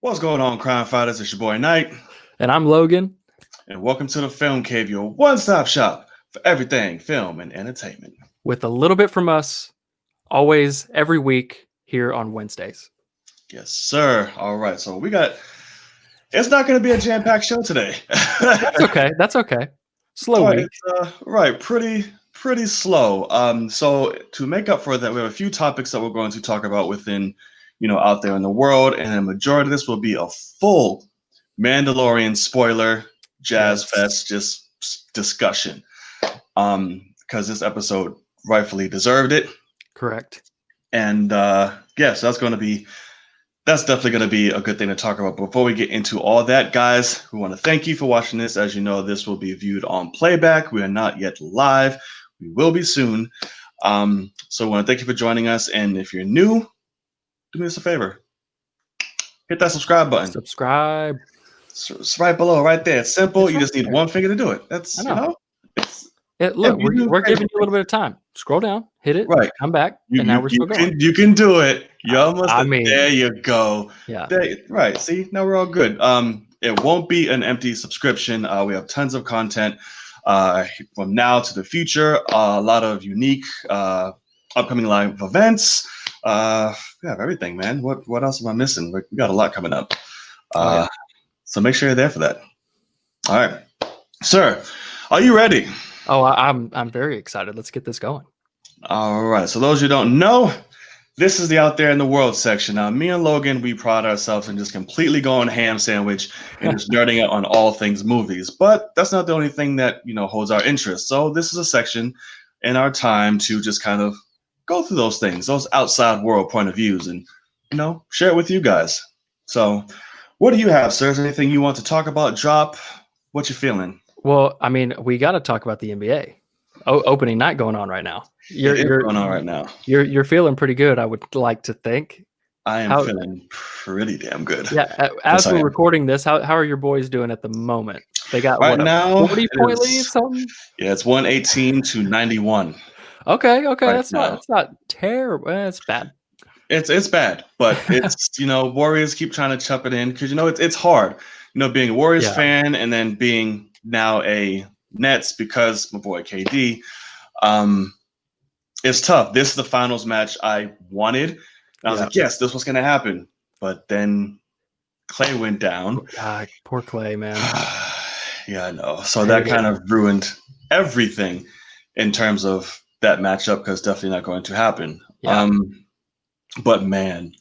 What's going on, crime fighters? It's your boy Knight, And I'm Logan. and welcome to the Film Cave, your one-stop shop for everything film and entertainment. With a little bit from us, always every week here on Wednesdays. Yes, sir. All right, so it's not going to be a jam-packed show today. That's okay. That's okay. Slow week. Right, pretty slow. So to make up for that, we have a few topics that we're going to talk about within, out there in the world, and the majority of this will be a full Mandalorian spoiler jazz fest just discussion. Because this episode rightfully deserved it. Correct. And yes, that's definitely going to be a good thing to talk about. Before we get into all that, guys, we want to thank you for watching this. As you know, this will be viewed on playback. We are not yet live. We will be soon. So we want to thank you for joining us. And if you're new, do me a favor. Hit that subscribe button. Subscribe. It's right below, right there. It's simple. You just need one finger to do it. That's, Look, we're giving you a little bit of time. Scroll down, hit it, right, come back, and now we're still going. You can do it. You there you go. Yeah. Right. See, now we're all good. It won't be an empty subscription. We have tons of content from now to the future. A lot of unique upcoming live events. We have everything, man. What else am I missing? We got a lot coming up. So make sure you're there for that. All right, sir. Are you ready? Oh, I'm very excited. Let's get this going. All right. So those who don't know, this is the Out There in the World section. Now, me and Logan, we pride ourselves in just completely going ham sandwich and just nerding out on all things movies. But that's not the only thing that, holds our interest. So this is a section in our time to just kind of go through those things, those outside world point of views, and, share it with you guys. So what do you have, sir? Is there anything you want to talk about? Drop. What you feeling? Well, I mean, we got to talk about the NBA. Opening night going on right now. You're going on right now. You're feeling pretty good, I would like to think. I am feeling pretty damn good. Yeah, as we're recording this, how are your boys doing at the moment? They got right now 40-point lead, something? Yeah, it's 118-91. Okay, right that's not terrible. It's bad. It's bad, but it's Warriors keep trying to chop it in because it's hard. Being a Warriors fan and then being now a Nets because my boy KD. It's tough. This is the finals match I wanted. And I was like, yes, this was going to happen. But then Clay went down. God, poor Clay, man. Yeah, I know. So that kind of ruined everything in terms of that matchup because definitely not going to happen. Yeah. But man,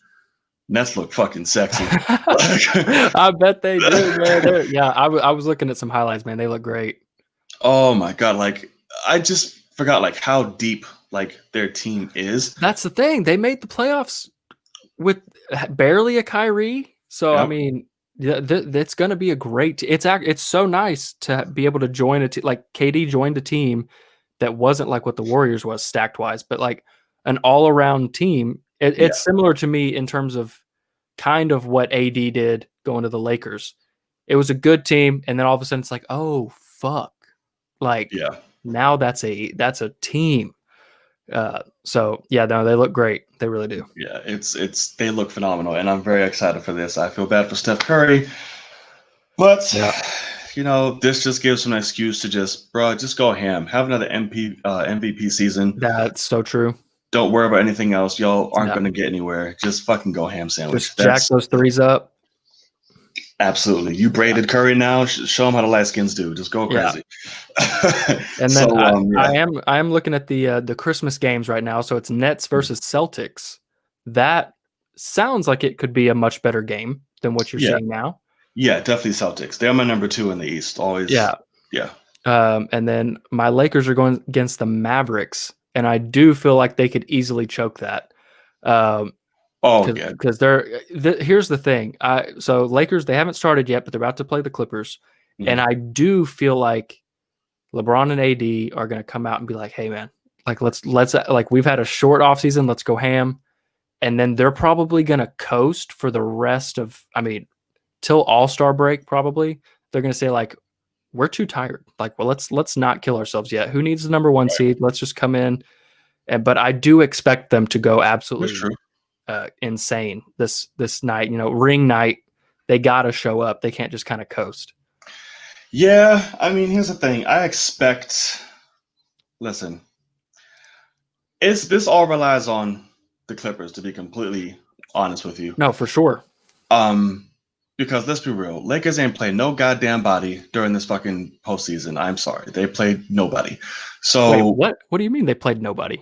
Nets look fucking sexy. I bet they do, man. I was looking at some highlights, man. They look great. Oh my God. I just forgot how deep their team is. That's the thing. They made the playoffs with barely a Kyrie. So, I mean, it's going to be a great it's so nice to be able to join a team. Like KD joined a team that wasn't like what the Warriors was stacked wise, but like an all around team. It's similar to me in terms of kind of what AD did going to the Lakers. It was a good team, and then all of a sudden it's like, oh fuck, now that's a team. So yeah, no, they look great. They really do. Yeah, they look phenomenal, and I'm very excited for this. I feel bad for Steph Curry, but this just gives him an excuse to just go ham, have another MVP season. That's so true. Don't worry about anything else. Y'all aren't going to get anywhere. Just fucking go ham sandwich. Just jack those threes up. Absolutely. You braided Curry now. Show them how the light skins do. Just go crazy. And then I am looking at the Christmas games right now. So it's Nets versus Celtics. That sounds like it could be a much better game than what you're seeing now. Yeah, definitely Celtics. They're my number 2 in the East. Always. Yeah. And then my Lakers are going against the Mavericks. And I do feel like they could easily choke that. Because here's the thing. So Lakers, they haven't started yet, but they're about to play the Clippers. Mm-hmm. And I do feel like LeBron and AD are going to come out and be like, hey man, let's we've had a short offseason. Let's go ham. And then they're probably going to coast for the rest of, till All-Star break, probably. They're going to say we're too tired. Well, let's not kill ourselves yet. Who needs the number 1 seed? Let's just come in. But I do expect them to go absolutely insane this night. Ring night they got to show up. They can't just kind of coast. Yeah, I mean, here's the thing. Listen, this all relies on the Clippers, to be completely honest with you. No, for sure. Because let's be real, Lakers ain't played no goddamn body during this fucking postseason. I'm sorry, they played nobody. So wait, what do you mean they played nobody?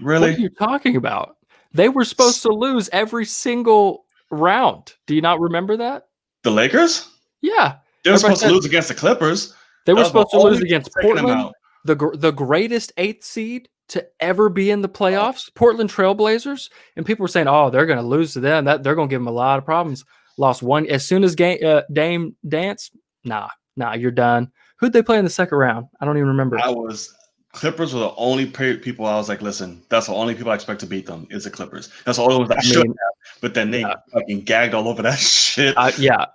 Really? What are you talking about? They were supposed to lose every single round. Do you not remember that? The Lakers? Yeah. They were supposed to lose against the Clippers. They were supposed to lose against Portland, the greatest 8th seed to ever be in the playoffs, Portland Trailblazers. And people were saying, oh, they're going to lose to them. They're going to give them a lot of problems. Lost one. As soon as Dame danced, nah, you're done. Who'd they play in the second round? I don't even remember. Clippers were the only people I was like, listen, that's the only people I expect to beat them is the Clippers. That's the only ones I should have. But then they fucking gagged all over that shit. Yeah.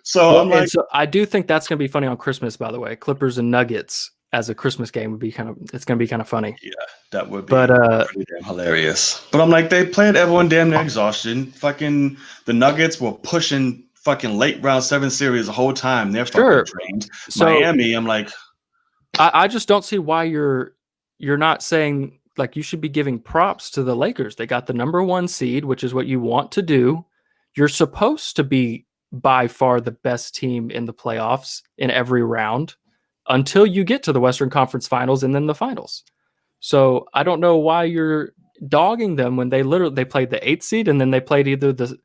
So I'm like, so I do think that's going to be funny on Christmas, by the way. Clippers and Nuggets as a Christmas game would be it's going to be kind of funny. Yeah, that would be pretty damn hilarious. But I'm like, they played everyone damn near exhaustion. Fucking the Nuggets were pushing fucking late round 7 series the whole time. They're fucking trained. So, Miami, I'm like, I just don't see why you're not saying, like, you should be giving props to the Lakers. They got the number 1 seed, which is what you want to do. You're supposed to be by far the best team in the playoffs in every round until you get to the Western Conference Finals and then the finals. So I don't know why you're dogging them when they played the 8th seed and then they played either the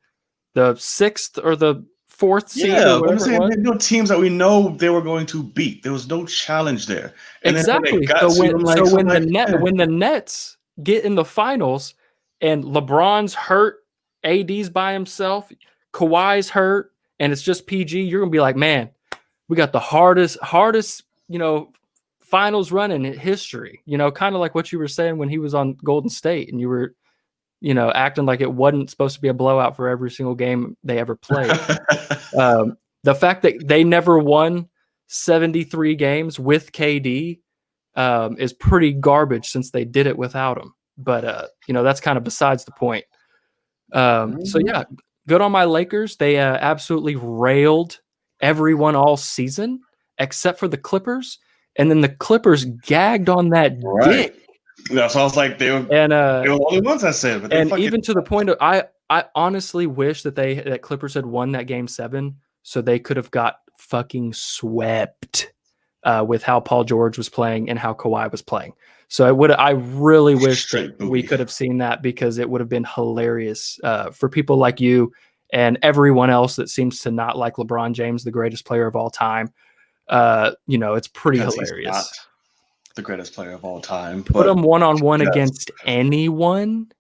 6th or the 4th seed. Yeah, I'm saying there are no teams that we know they were going to beat. There was no challenge there. And exactly. When the Nets get in the finals and LeBron's hurt, AD's by himself, Kawhi's hurt, and it's just PG, you're gonna be like, man, we got the hardest, finals run in history. Kind of like what you were saying when he was on Golden State, and you were, acting like it wasn't supposed to be a blowout for every single game they ever played. The fact that they never won 73 games with KD is pretty garbage since they did it without him. But that's kind of besides the point. So yeah, good on my Lakers. They absolutely railed everyone all season except for the Clippers, and then the Clippers gagged on that dick. Yeah, so I was like, they were the only ones I said. But and even to the point of, I honestly wish that Clippers had won that game 7, so they could have got fucking swept with how Paul George was playing and how Kawhi was playing. So I really wish that we could have seen that, because it would have been hilarious for people like you and everyone else that seems to not like LeBron James, the greatest player of all time. It's pretty hilarious. He's not the greatest player of all time. Put him one-on-one against anyone,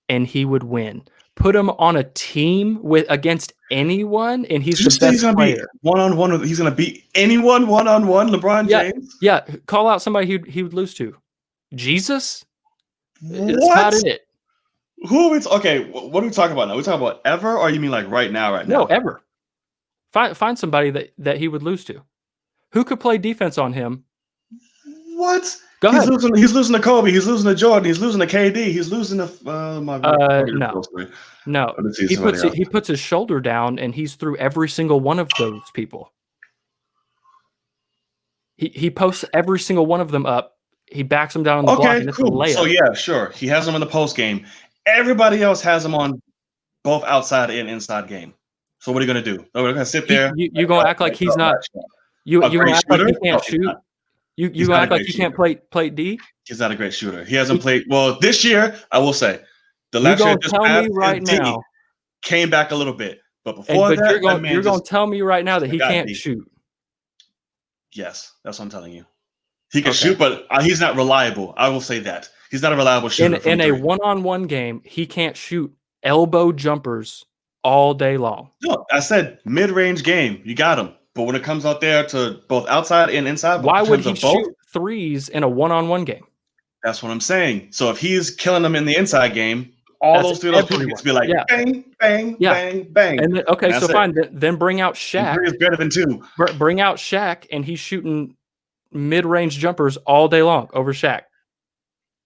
and he would win. Put him on a team against anyone, and he's the best player. One-on-one, he's going to beat anyone one-on-one. LeBron James. Yeah, call out somebody he would lose to. Jesus. What? That's about it. Who are we? Okay, what are we talking about now? Are we talking about ever, or you mean like right now? No, ever. Find somebody that he would lose to. Who could play defense on him? What? Go ahead. He's losing to Kobe. He's losing to Jordan. He's losing to KD. He's losing to no. He puts his shoulder down and he's through every single one of those people. He posts every single one of them up. He backs them down on the block. And cool. So yeah, sure. He has them in the post game. Everybody else has them on both outside and inside game. So what are you gonna do? We're gonna sit there. You gonna act like he's not. You gonna act like he can't shoot. You gonna act like he can't play D? He's not a great shooter. He hasn't played well this year. I will say, the last year just passed, right now came back a little bit, but before that, you're gonna tell me right now that he can't shoot. Yes, that's what I'm telling you. He can shoot, but he's not reliable. I will say that he's not a reliable shooter. In a one-on-one game, he can't shoot elbow jumpers all day long. No, I said mid-range game. You got him. But when it comes out there to both outside and inside, why would he shoot threes in a one-on-one game? That's what I'm saying. So if he's killing them in the inside game, those three people be like bang, bang, bang, bang. And so fine. Then bring out Shaq. Three is better than 2. Bring out Shaq, and he's shooting mid-range jumpers all day long over Shaq.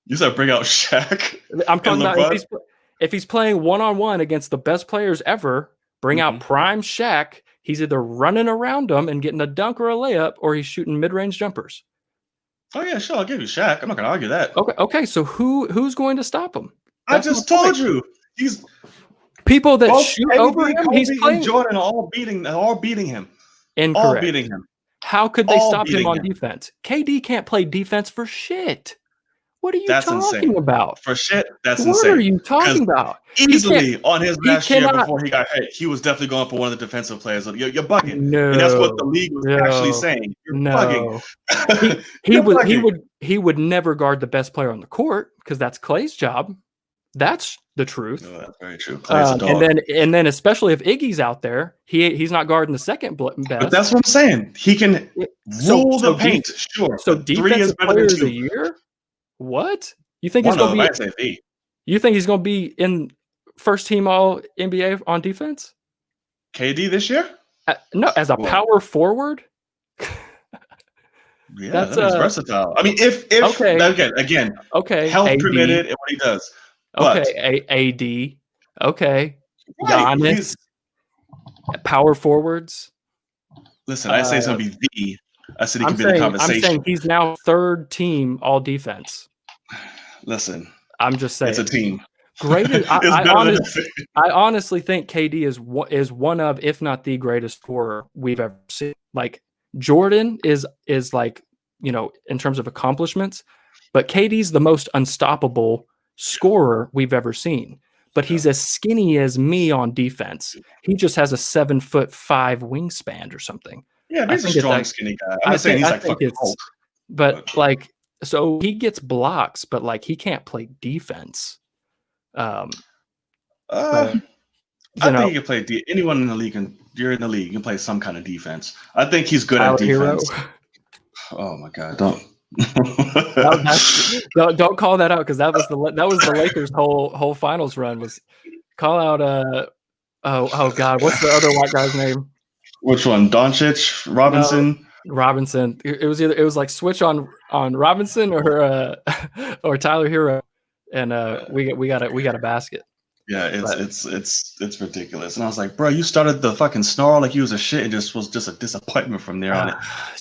You said bring out Shaq. I'm talking about if he's playing one-on-one against the best players ever, bring out prime Shaq, he's either running around them and getting a dunk or a layup, or he's shooting mid-range jumpers. Oh yeah, sure. I'll give you Shaq. I'm not gonna argue that. Okay. So who's going to stop him? That's I just told you. He's people that shoot over him. Kobe, he's playing. And Jordan are all beating him. Incorrect. All beating him. How could they stop him on defense? KD can't play defense for shit. What are you talking about? For shit, that's insane. What are you talking about? Easily on his last year before he got hurt, he was definitely going for one of the defensive players. You're bugging. No, and that's what the league was actually saying. You're bugging. He would never guard the best player on the court because that's Clay's job. That's the truth. No, that's very true. Clay's a dog. And then especially if Iggy's out there, he's not guarding the second best. But that's what I'm saying. He can rule the paint. Sure. So defensive player of the year. What? You think he's going to be? You think he's going to be in first team All NBA on defense? KD this year? No, as a power forward. Yeah, that's versatile. I mean, if again, health AD. Permitted and what he does. But, AD. Okay, right, Giannis. Power forwards. Listen, I say it's going to be the. I said he could be the conversation. I'm saying he's now third team All Defense. Listen, I'm just saying it's a team. Greatest. I honestly think KD is one of, if not the greatest scorer we've ever seen. Like Jordan is like, in terms of accomplishments, but KD's the most unstoppable scorer we've ever seen. But he's as skinny as me on defense. He just has a 7'5" wingspan or something. Yeah, he's a strong, skinny guy. I'm not saying he's like fucking Hulk. But like, so he gets blocks, but like he can't play defense. I think you can play anyone in the league, and you're in the league, you can play some kind of defense. I think he's good at defense. Oh my god, don't call that out because that was the Lakers' whole finals run was call out oh god, what's the other white guy's name? Which one? Doncic, Robinson. No, Robinson. It was like switch on Robinson or Tyler Hero, and we got a basket. Yeah, it's ridiculous. And I was like, bro, you started the fucking snarl like you was a shit and just was just a disappointment from there on it.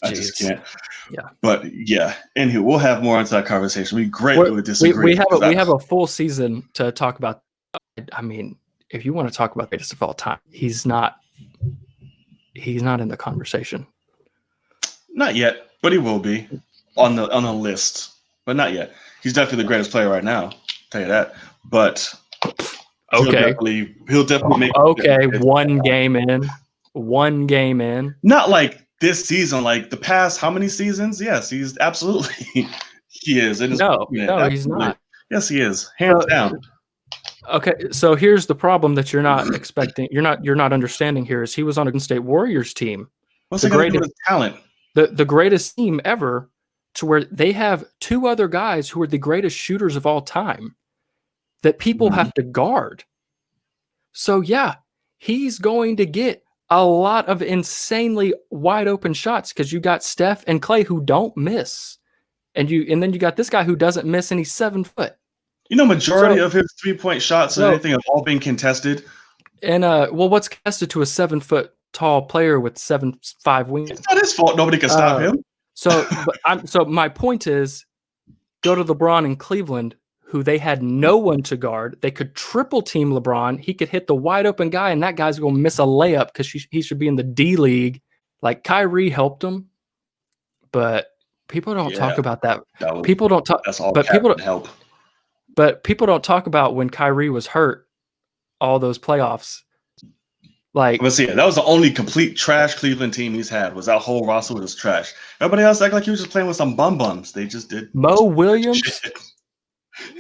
I just can't. Yeah. But yeah, anywho, we'll have more into that conversation. We greatly would disagree. We have a full season to talk about. I mean, if you want to talk about greatest of all time, he's not in the conversation. Not yet, but he will be on the list. But not yet. He's definitely the greatest player right now. I'll tell you that. But okay, he'll definitely make. Okay, one game in. Not like this season, like the past how many seasons? Yes, he's absolutely he is. No, he's not. Yes, he is. Hands down. Okay, so here's the problem that you're not expecting. You're not understanding here is he was on a Golden State Warriors team. What's the greatest talent? The greatest team ever, to where they have two other guys who are the greatest shooters of all time that people have to guard. So yeah, he's going to get a lot of insanely wide open shots because you got Steph and Clay who don't miss, and then you got this guy who doesn't miss, and he's 7 foot. Majority of his 3-point shots and anything have all been contested. And what's contested to a 7 foot tall player with 7'5" wings? It's not his fault. Nobody can stop him. So my point is, go to LeBron in Cleveland, who they had no one to guard. They could triple team LeBron. He could hit the wide open guy, and that guy's going to miss a layup because he should be in the D League. Like Kyrie helped him, but people don't talk about that. People don't talk. That's all. But people don't help. But people don't talk about when Kyrie was hurt, all those playoffs. Like, let's see, that was the only complete trash Cleveland team he's had. Was that whole roster was trash. Everybody else act like he was just playing with some bums. They just did. Mo Williams.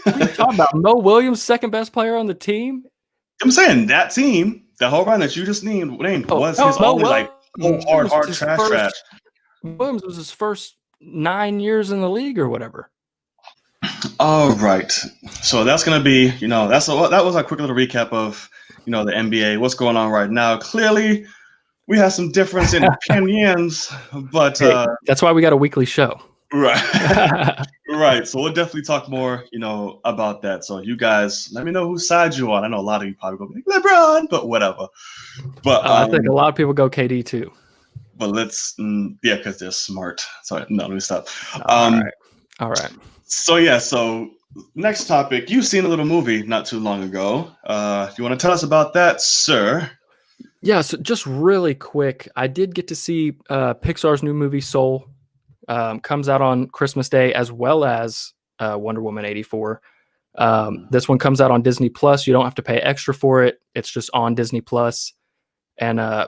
What are you talking about? Mo Williams, second best player on the team. I'm saying that team, the whole run that you just named was his only like hard trash. Williams was his first 9 years in the league or whatever. All right, so that's gonna be that was a quick little recap of the NBA. What's going on right now? Clearly, we have some difference in opinions, but that's why we got a weekly show. Right. Right. So we'll definitely talk more, about that. So you guys, let me know whose side you on. I know a lot of you probably go like, LeBron, but whatever. But I think a lot of people go KD too. but let's yeah, because they're smart. Sorry, no, let me stop. All right. All right. So yeah, so next topic. You've seen a little movie not too long ago. You want to tell us about that, sir? Yeah, so just really quick, I did get to see Pixar's new movie Soul. Comes out on Christmas Day, as well as Wonder Woman 84. This one comes out on Disney Plus. You don't have to pay extra for it. It's just on Disney Plus. And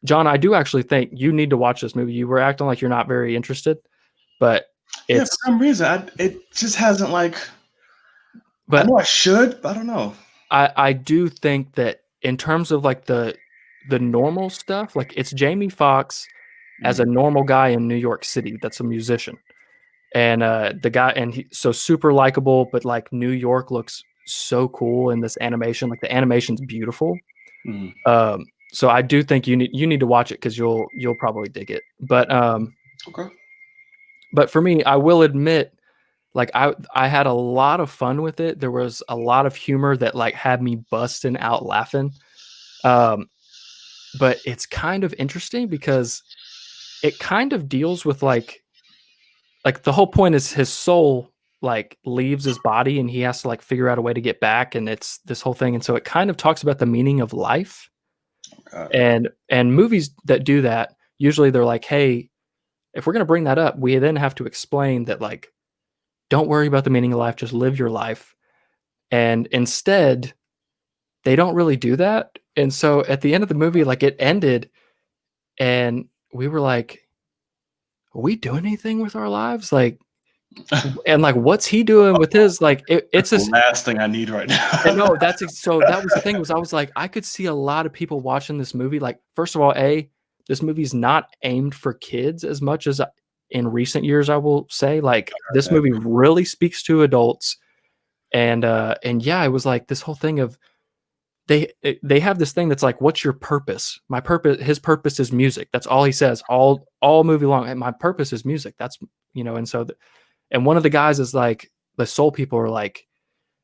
John, I do actually think you need to watch this movie. You were acting like you're not very interested, but Yeah, it's for some reason, it just hasn't like. I but know I should, but I don't know. I do think that in terms of like the normal stuff, like it's Jamie Foxx as a normal guy in New York City that's a musician. And the guy, and he so super likable, but like New York looks so cool in this animation. Like the animation's beautiful. Mhm. So I do think you need to watch it because you'll probably dig it. Okay. But for me, I will admit, like I had a lot of fun with it. There was a lot of humor that like had me busting out laughing. But it's kind of interesting because it kind of deals with like the whole point is his soul like leaves his body and he has to like figure out a way to get back, and it's this whole thing. And so it kind of talks about the meaning of life. And movies that do that, usually they're like, hey, if we're going to bring that up, we then have to explain that like, don't worry about the meaning of life, just live your life. And instead, they don't really do that. And so at the end of the movie, like it ended and we were like, are we doing anything with our lives? Like, and like, what's he doing with his, like, it's the last thing I need right now. no, so that was the thing, was I was like, I could see a lot of people watching this movie. Like, first of all, this movie's not aimed for kids as much as in recent years, I will say. Like, this movie really speaks to adults. And yeah, it was like this whole thing of they have this thing that's like, what's your purpose? My purpose, his purpose is music. That's all he says all movie long. And my purpose is music. That's, and so, and one of the guys is like, the soul people are like,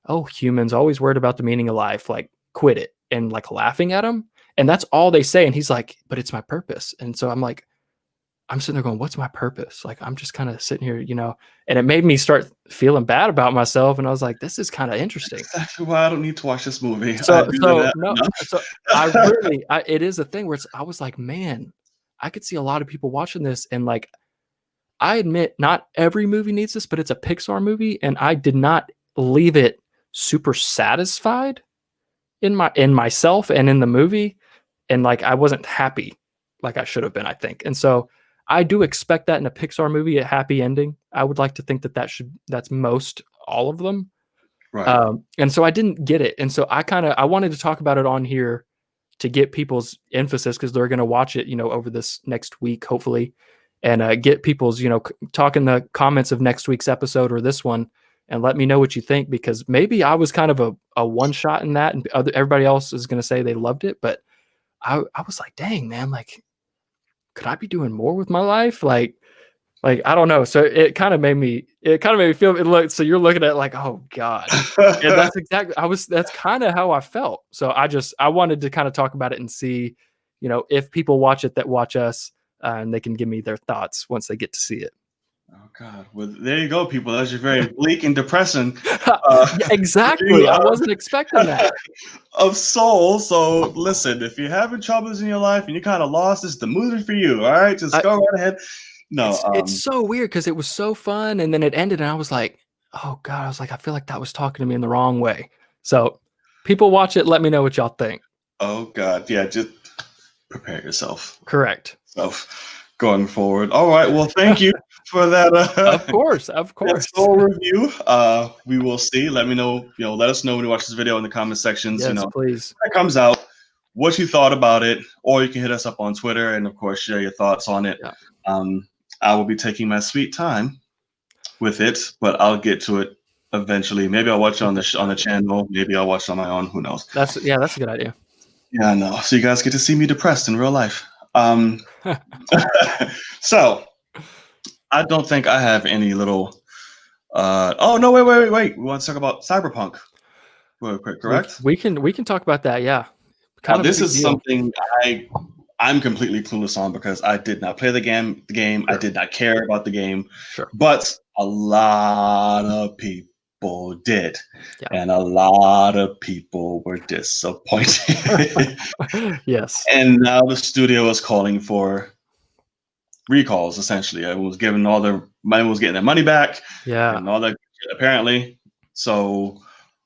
oh, humans always worried about the meaning of life, like quit it, and like laughing at him. And that's all they say. And he's like, but it's my purpose. And so I'm like, I'm sitting there going, what's my purpose? Like, I'm just kind of sitting here, and it made me start feeling bad about myself. And I was like, this is kind of interesting. Exactly why I don't need to watch this movie. So it is a thing where I was like, man, I could see a lot of people watching this. And like, I admit not every movie needs this, but it's a Pixar movie. And I did not leave it super satisfied in myself and in the movie. And like, I wasn't happy like I should have been, I think. And so I do expect that in a Pixar movie, a happy ending. I would like to think that's most all of them. Right. And so I didn't get it. And so I wanted to talk about it on here to get people's emphasis, because they're going to watch it, over this next week, hopefully, and get people's, talk in the comments of next week's episode or this one, and let me know what you think, because maybe I was kind of a one shot in that, and everybody else is going to say they loved it. But I was like, dang, man, like, could I be doing more with my life? Like, I don't know. So it kind of made me feel it. Look, so you're looking at like, oh God. And that's kind of how I felt. So I wanted to kind of talk about it and see, if people watch it that watch us, and they can give me their thoughts once they get to see it. Oh God! Well, there you go, people. That's your very bleak and depressing. Yeah, exactly. I wasn't expecting that. Of Soul. So listen, if you're having troubles in your life and you're kind of lost, it's the movie for you. All right, just go right ahead. No, it's so weird because it was so fun, and then it ended, and I was like, oh God, I was like, I feel like that was talking to me in the wrong way. So people watch it. Let me know what y'all think. Oh God, yeah, just prepare yourself. Correct. So going forward. All right. Well, thank you for that. Of course. That Soul review. We will see. Let me know. Let us know when you watch this video in the comment sections. Yes, please. When it comes out, what you thought about it, or you can hit us up on Twitter and of course share your thoughts on it. Yeah. I will be taking my sweet time with it, but I'll get to it eventually. Maybe I'll watch it on the channel. Maybe I'll watch it on my own. Who knows? That's a good idea. Yeah, I know. So you guys get to see me depressed in real life. So I don't think I have any little. Oh no! Wait! We want to talk about Cyberpunk real quick, correct? We can talk about that. Yeah, Now kind of a this big is deal. something I'm completely clueless on because I did not play the game. I Sure, did not care about the game, sure. but a lot of people did, Yeah. and a lot of people were disappointed. Yes. And now the studio is calling for recalls. Essentially, everyone was giving all their money, was getting their money back, Yeah. and all that apparently. So,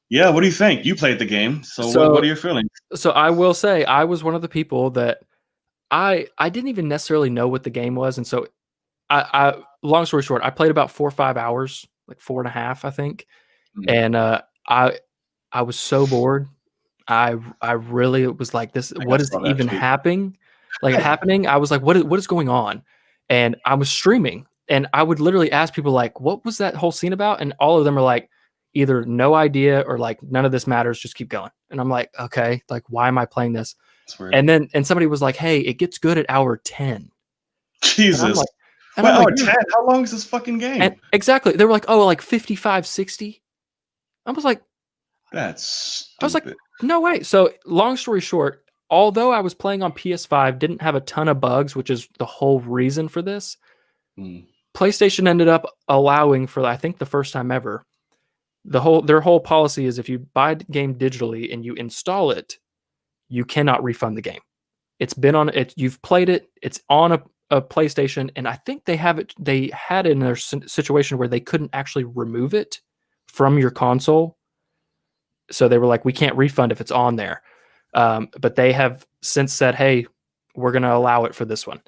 yeah, what do you think? You played the game, so what So are your feelings? so I will say I was one of the people that I didn't even necessarily know what the game was, and so I long story short, I played about 4 or 5 hours, like 4.5, I think, Mm, and I I was so bored. I really was like, this. I think I What is saw that even tweet. happening? Like happening? I was like, what is going on? And I was streaming, and I would literally ask people like, what was that whole scene about? And all of them are like, either no idea or like none of this matters. Just keep going. And I'm like, okay, like why am I playing this? That's weird. And then somebody was like, hey, it gets good at hour 10. And I'm Jesus. like, and Wait, I'm like, hour 10? How long is this fucking and game? exactly. They were like, oh, like 55, 60. I was like, That's I was like, stupid. no way. So long story short, although I was playing on PS5, didn't have a ton of bugs, which is the whole reason for this. Mm, PlayStation ended up allowing for, I think, the first time ever, their whole policy is if you buy a game digitally and you install it, you cannot refund the game. It's been on it. You've played it. It's on a PlayStation, and I think they have it. They had it in their situation where they couldn't actually remove it from your console, so they were like, we can't refund if it's on there. But they have since said, hey, we're going to allow it for this one.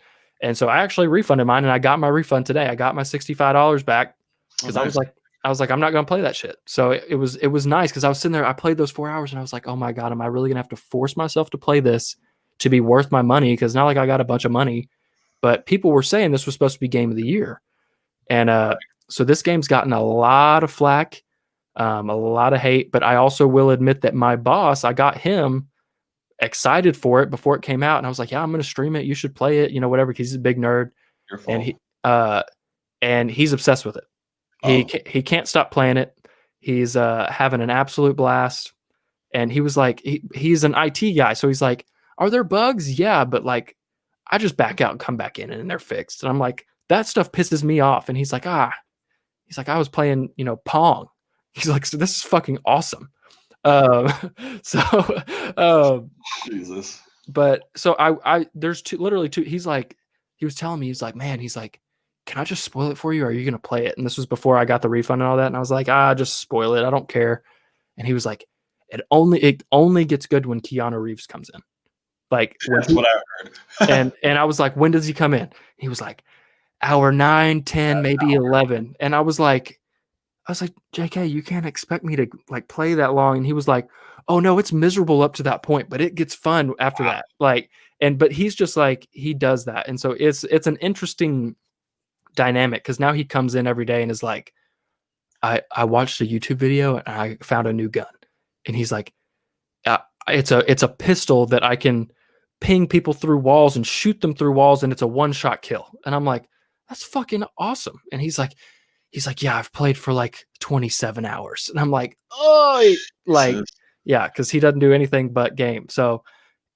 And so I actually refunded mine, and I got my refund today. I got my $65 back oh, because nice. I was like, I'm not going to play that shit. So it was nice because I was sitting there. I played those 4 hours, and I was like, oh my god, am I really going to have to force myself to play this to be worth my money? Because not like I got a bunch of money, but people were saying this was supposed to be game of the year, and so this game's gotten a lot of flack, a lot of hate. But I also will admit that my boss, I got him excited for it before it came out, and I was like, "Yeah, I'm going to stream it. You should play it, whatever." Because he's a big nerd, Your and fault. he's obsessed with it. Oh, He can't stop playing it. He's having an absolute blast, and he was like, he's an IT guy, so he's like, "Are there bugs? Yeah, but like, I just back out and come back in, and they're fixed." And I'm like, "That stuff pisses me off." And he's like, "I was playing, Pong." He's like, "So this is fucking awesome." Um, so, um, Jesus. but so there's literally two. He was telling me, he's like, man, he's like, can I just spoil it for you? Or are you gonna play it? And this was before I got the refund and all that. And I was like, just spoil it. I don't care. And he was like, it only gets good when Keanu Reeves comes in. Like when That's what I heard. and I was like, when does he come in? He was like, hour 9, 10, maybe 11. And I was like, JK, you can't expect me to like play that long. And he was like, oh no, it's miserable up to that point, but it gets fun after that. Like, but he's just like, he does that. And so it's an interesting dynamic because now he comes in every day and is like, I watched a YouTube video and I found a new gun. And he's like, it's a pistol that I can ping people through walls and shoot them through walls, and it's a one-shot kill. And I'm like, that's fucking awesome. And he's like, yeah, I've played for like 27 hours. And I'm like, oh, like, Jesus. yeah, because he doesn't do anything but game. So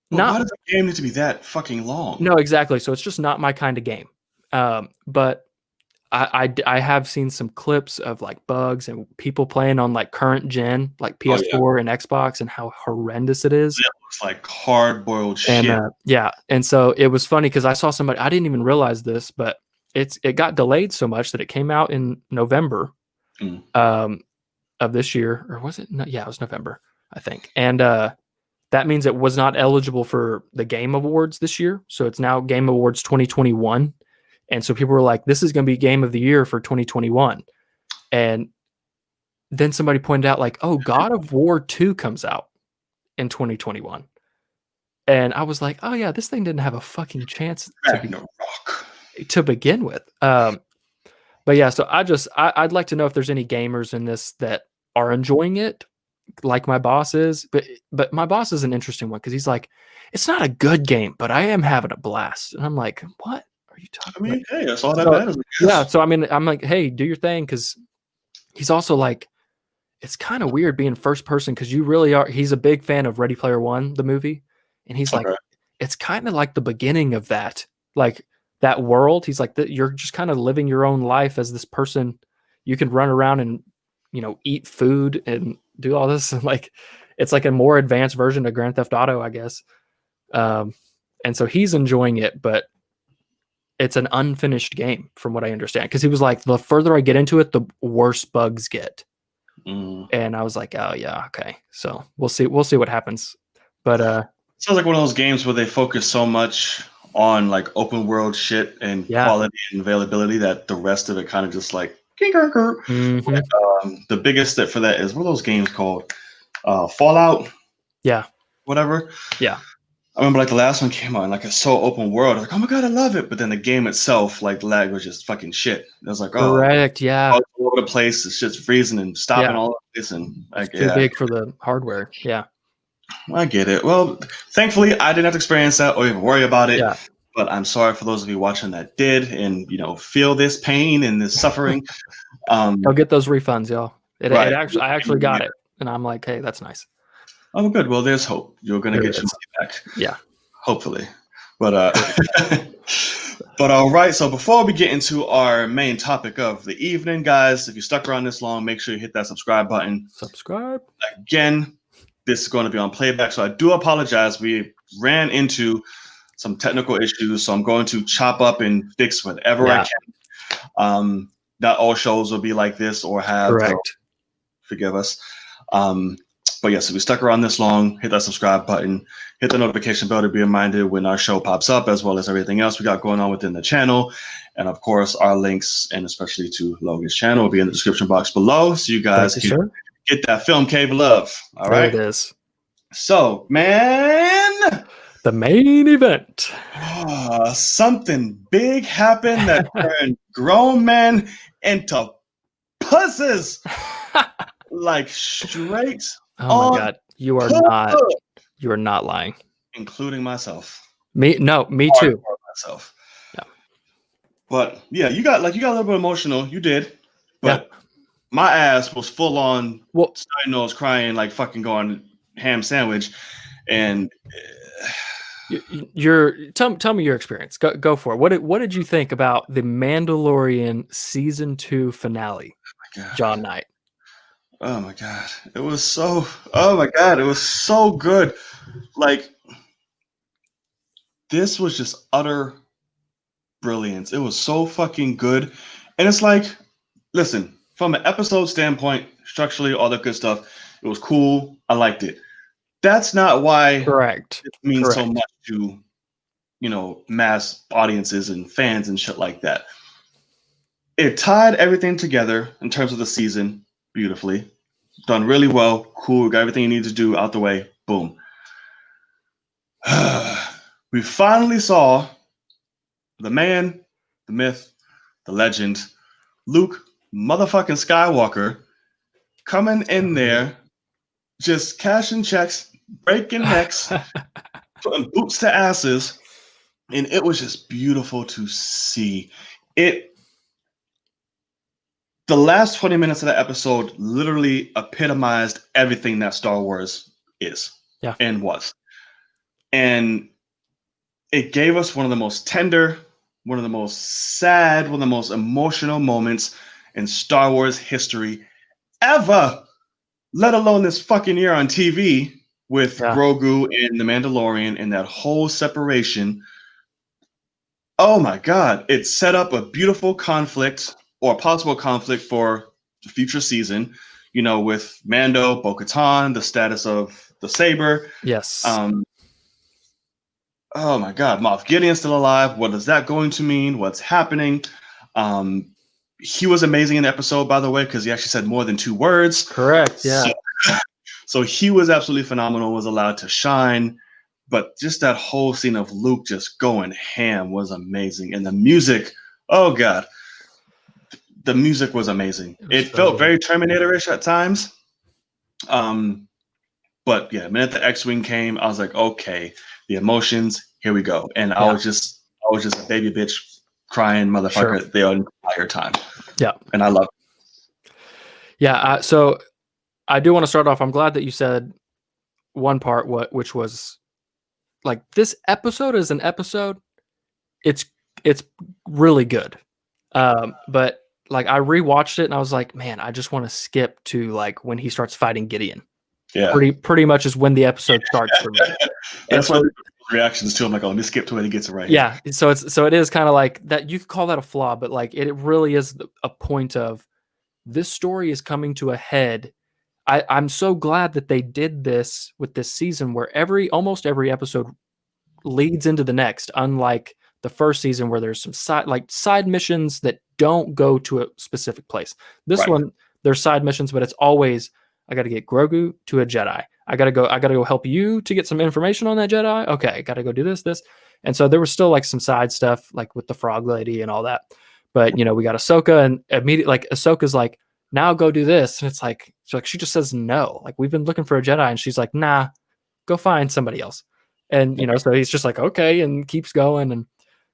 But why not, does a game need to be that fucking long? no, exactly. So it's just not my kind of game. But I have seen some clips of like bugs and people playing on like current gen, like Oh yeah, PS4 and Xbox, and how horrendous it is. that looks like hard boiled And shit. yeah, and so it was funny because I saw somebody, I didn't even realize this, but it got delayed so much that it came out in November Mm. um, of this year, or was it? No, yeah, it was November, I think. And that means it was not eligible for the Game Awards this year. So it's now Game Awards 2021. And so people were like, this is going to be Game of the Year for 2021. And then somebody pointed out, like, oh, God of War 2 comes out in 2021. And I was like, oh, yeah, this thing didn't have a fucking chance Ragnarok. to begin with. But yeah, so I'd like to know if there's any gamers in this that are enjoying it, like my boss is. But my boss is an interesting one because he's like, it's not a good game, but I am having a blast. And I'm like, what are you talking I mean, about? hey, that's all that So, matters, I yeah, guess. so I mean, I'm like, hey, do your thing, because he's also like, it's kind of weird being first person because you really are. He's a big fan of Ready Player One, the movie, and he's like, Okay. it's kind of like the beginning of that, like that world. He's like, that you're just kind of living your own life as this person. You can run around and eat food and do all this, and like it's like a more advanced version of Grand Theft Auto, I guess. Um, and so he's enjoying it, but it's an unfinished game from what I understand. Because he was like, the further I get into it, the worse bugs get. Mm. And I was like, oh yeah, okay. So we'll see. We'll see what happens. But Sounds like one of those games where they focus so much on like open world shit and yeah. quality and availability that the rest of it kind of just like the biggest step for that is what are those games called? Fallout, Yeah. whatever. Yeah. I remember like the last one came out and like it's so open world. I was like, oh my god, I love it. But then the game itself, like the lag was just fucking shit. I was like, oh, Correct. Yeah. all over the place. It's just freezing and stopping Yeah. all of this and It's like too yeah, big for the hardware. Yeah. I get it. Well, thankfully I didn't have to experience that or even worry about it. Yeah. But I'm sorry for those of you watching that did and feel this pain and this suffering. I'll get those refunds, y'all. It Right. actually, I actually got it, and I'm like, hey, that's nice. Oh, good. Well, there's hope. You're gonna There get your is. money back. Yeah. Hopefully. But but all right, so before we get into our main topic of the evening, guys, if you stuck around this long, make sure you hit that subscribe button. Subscribe. Again, this is going to be on playback, so I do apologize. We ran into some technical issues, so I'm going to chop up and fix whatever I can. Not all shows will be like this or have Correct. forgive us. But yes, if you stuck around this long, hit that subscribe button, hit the notification bell to be reminded when our show pops up, as well as everything else we got going on within the channel. And of course, our links, and especially to Logan's channel, will be in the description box below, so you guys can get that film cave love. All right. There it is. So, man, the main event. Something big happened that turned grown men into pussies. Like straight. Oh my god, you are not lying. Including myself. Me too. Myself. Yeah. But yeah, you got a little bit emotional. You did. But my ass was full on study nose crying like fucking going ham sandwich. And tell me your experience. Go for it. What did you think about the Mandalorian season 2 finale? John Knight. Oh my god. It was so good. Like this was just utter brilliance. It was so fucking good. And it's like, listen, from an episode standpoint, structurally, all that good stuff, it was cool. I liked it. That's not why Correct. It means so much to, mass audiences and fans and shit like that. It tied everything together in terms of the season beautifully. Done really well. Cool. Got everything you need to do out the way. Boom. We finally saw the man, the myth, the legend, Luke motherfucking Skywalker coming in there, just cashing checks, breaking necks, putting boots to asses, and it was just beautiful to see. The last 20 minutes of that episode literally epitomized everything that Star Wars is and was. And it gave us one of the most tender, one of the most sad, one of the most emotional moments in Star Wars history ever, let alone this fucking year on TV with Grogu and the Mandalorian and that whole separation. Oh my God. It set up a beautiful conflict or possible conflict for the future season, with Mando, Bo-Katan, the status of the saber. Yes. Oh my God, Moff Gideon's still alive. What is that going to mean? What's happening? He was amazing in the episode, by the way, because he actually said more than 2 words. Correct. Yeah. So he was absolutely phenomenal, was allowed to shine. But just that whole scene of Luke just going ham was amazing. And the music, oh God, the music was amazing. It felt very Terminator-ish at times. But yeah, the minute the X-Wing came, I was like, okay, the emotions, here we go. And I was just a baby bitch crying motherfucker Sure. the entire time. Yeah. And I love it. Yeah. So I do want to start off. I'm glad that you said one part, which was like this episode is an episode. It's really good. But like I rewatched it and I was like, man, I just want to skip to like when he starts fighting Gideon. Yeah. Pretty much is when the episode starts for me. That's why reactions to him like, oh, let me skip to when he gets it right. Yeah. So it is kind of like that. You could call that a flaw, but like it really is a point of this story is coming to a head. I'm so glad that they did this with this season where almost every episode leads into the next, unlike the first season where there's some side missions that don't go to a specific place. This one, there's side missions, but it's always, I got to get Grogu to a Jedi. I got to go help you to get some information on that Jedi. Okay, I got to go do this. And so there was still like some side stuff like with the frog lady and all that. But, you know, we got Ahsoka and immediately like Ahsoka's like, now go do this. And it's like, she just says no. Like, we've been looking for a Jedi. And she's like, nah, go find somebody else. And, you know, so he's just like, okay, and keeps going.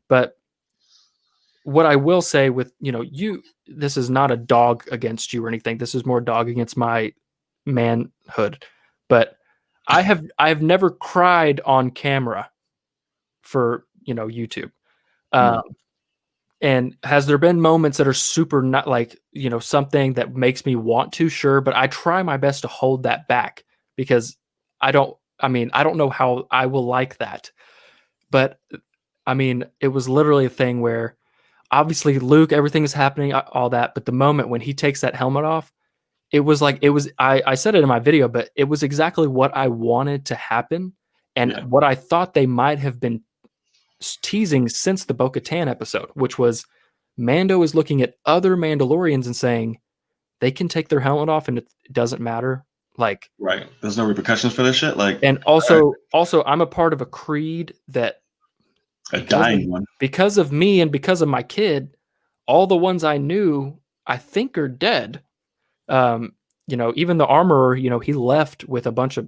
But what I will say with, you know, this is not a dog against you or anything. This is more dog against my manhood. But I've never cried on camera for, you know, YouTube. And has there been moments that are super not like, you know, something that makes me want to? Sure. But I try my best to hold that back because I don't know how I will like that. But I mean, it was literally a thing where obviously Luke, everything is happening, all that. But the moment when he takes that helmet off, it was like, I said it in my video, but it was exactly what I wanted to happen. And what I thought they might have been teasing since the Bo-Katan episode, which was Mando is looking at other Mandalorians and saying they can take their helmet off and it doesn't matter. Like, right. There's no repercussions for this shit. Like, and also I'm a part of a creed that because of me and because of my kid, all the ones I knew, I think are dead. You know, even the armorer, you know, he left with a bunch of,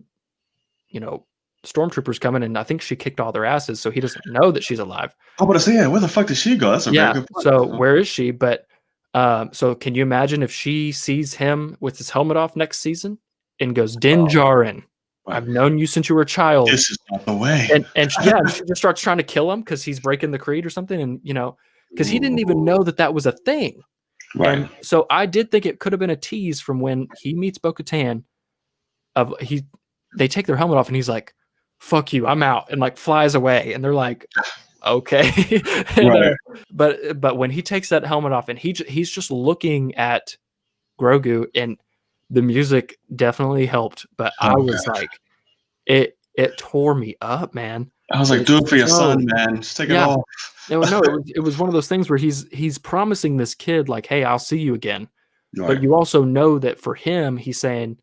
you know, stormtroopers coming, and I think she kicked all their asses, so he doesn't know that she's alive. I'm about to say, yeah, where the fuck did she go? That's a very good point. So where is she? But so can you imagine if she sees him with his helmet off next season and goes, Din Djarin, I've known you since you were a child. This is not the way. And she just starts trying to kill him because he's breaking the creed or something, and you know, because he didn't even know that was a thing. Right. And so I did think it could have been a tease from when he meets Bo-Katan. They take their helmet off and he's like, fuck you, I'm out, and like flies away, and they're like, okay. And, but when he takes that helmet off and he's just looking at Grogu, and the music definitely helped, but I was like, it tore me up, man. I was like, do it for your son, man. Just take it off. No, it was one of those things where he's promising this kid like, hey, I'll see you again. But you also know that for him, he's saying,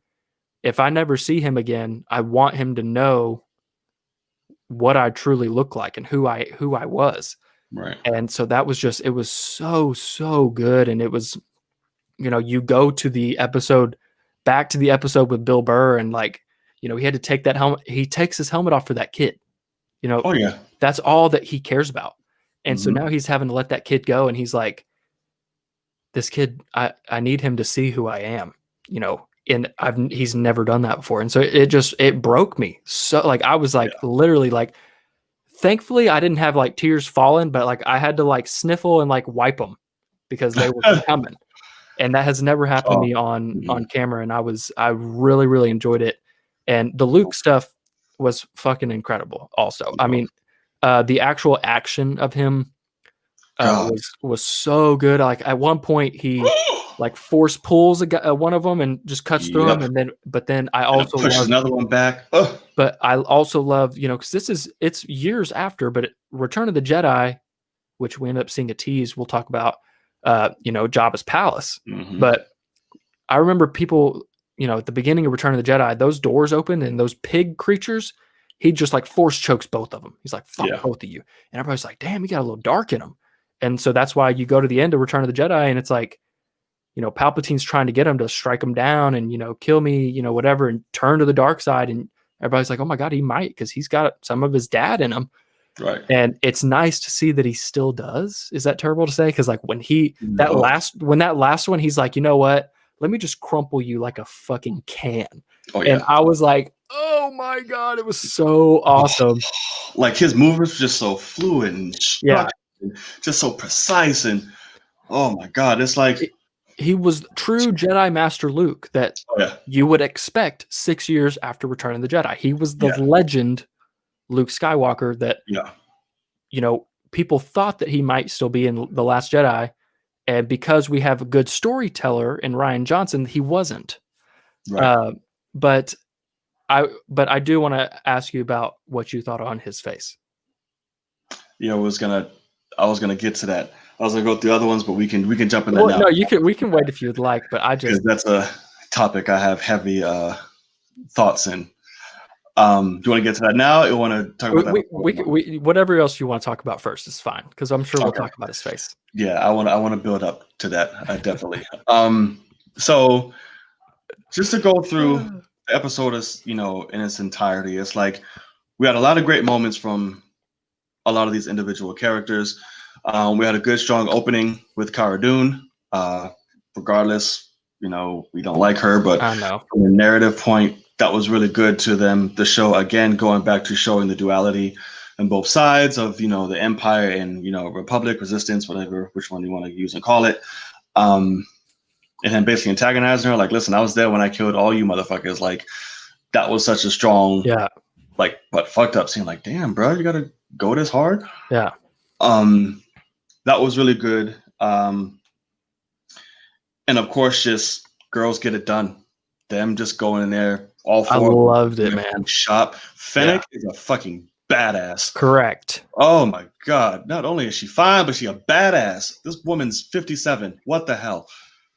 if I never see him again, I want him to know what I truly look like and who I was. Right. And so that was just, it was so good. And it was, you know, you go to the episode, back to the episode with Bill Burr, and like, you know, he had to take that helmet. He takes his helmet off for that kid, you know, that's all that he cares about. And so now he's having to let that kid go. And he's like, this kid, I need him to see who I am, you know, and he's never done that before. And so it broke me. So like, I was like, literally like, thankfully I didn't have like tears falling, but like I had to like sniffle and like wipe them because they were coming. And that has never happened to me on camera. And I really, really enjoyed it. And the Luke stuff was fucking incredible also. I mean, the actual action of him was so good. Like at one point he like force pulls one of them and just cuts through him, but then I also pushes another one back. But I also love, you know, because it's years after, but Return of the Jedi, which we end up seeing a tease. We'll talk about, you know, Jabba's palace. But I remember people, you know, at the beginning of Return of the Jedi, those doors opened and those pig creatures, he just like force chokes both of them. He's like, fuck both of you. And everybody's like, damn, he got a little dark in him. And so that's why you go to the end of Return of the Jedi and it's like, you know, Palpatine's trying to get him to strike him down and, you know, kill me, you know, whatever, and turn to the dark side. And everybody's like, oh my God, he might, because he's got some of his dad in him. Right. And it's nice to see that he still does. Is that terrible to say? Because like when that No. last one, he's like, you know what? Let me just crumple you like a fucking can. Oh And yeah. I was like, oh my God, it was so awesome. Like his movements were just so fluid and Yeah. just so precise, and oh my God, it's like He was true Jedi Master Luke that oh yeah, you would expect 6 years after Return of the Jedi. He was the yeah, legend Luke Skywalker that, yeah, you know, people thought that he might still be in The Last Jedi. And because we have a good storyteller in Rian Johnson, he wasn't. right. But I do want to ask you about what you thought on his face. Yeah, I was gonna get to that. I was gonna go through other ones, but we can jump in that Well, now no, we can wait if you'd like, but I because just that's a topic I have heavy thoughts in. Do you want to get to that now, or you want to talk about that before? we whatever else you want to talk about first is fine because I'm sure we'll Okay. talk about his face. Yeah, I want to build up to that definitely. So just to go through the episode as in its entirety, it's like we had a lot of great moments from a lot of these individual characters. We had a good, strong opening with Cara Dune. Regardless, we don't like her, but I know. from a narrative point, that was really good to them. The show, again, going back to showing the duality on both sides of, the Empire and, Republic, Resistance, whatever, which one you want to use and call it. And then basically antagonizing her, like, listen, I was there when I killed all you motherfuckers. Like, that was such a strong, like, but fucked up scene. Like, damn, bro, you got to go this hard? Yeah. That was really good. And of course, just girls get it done. Them just going in there, all four. I loved it, man. Shop. Fennec is a fucking badass. Correct. Oh my God. Not only is she fine, but she a badass. This woman's 57. What the hell?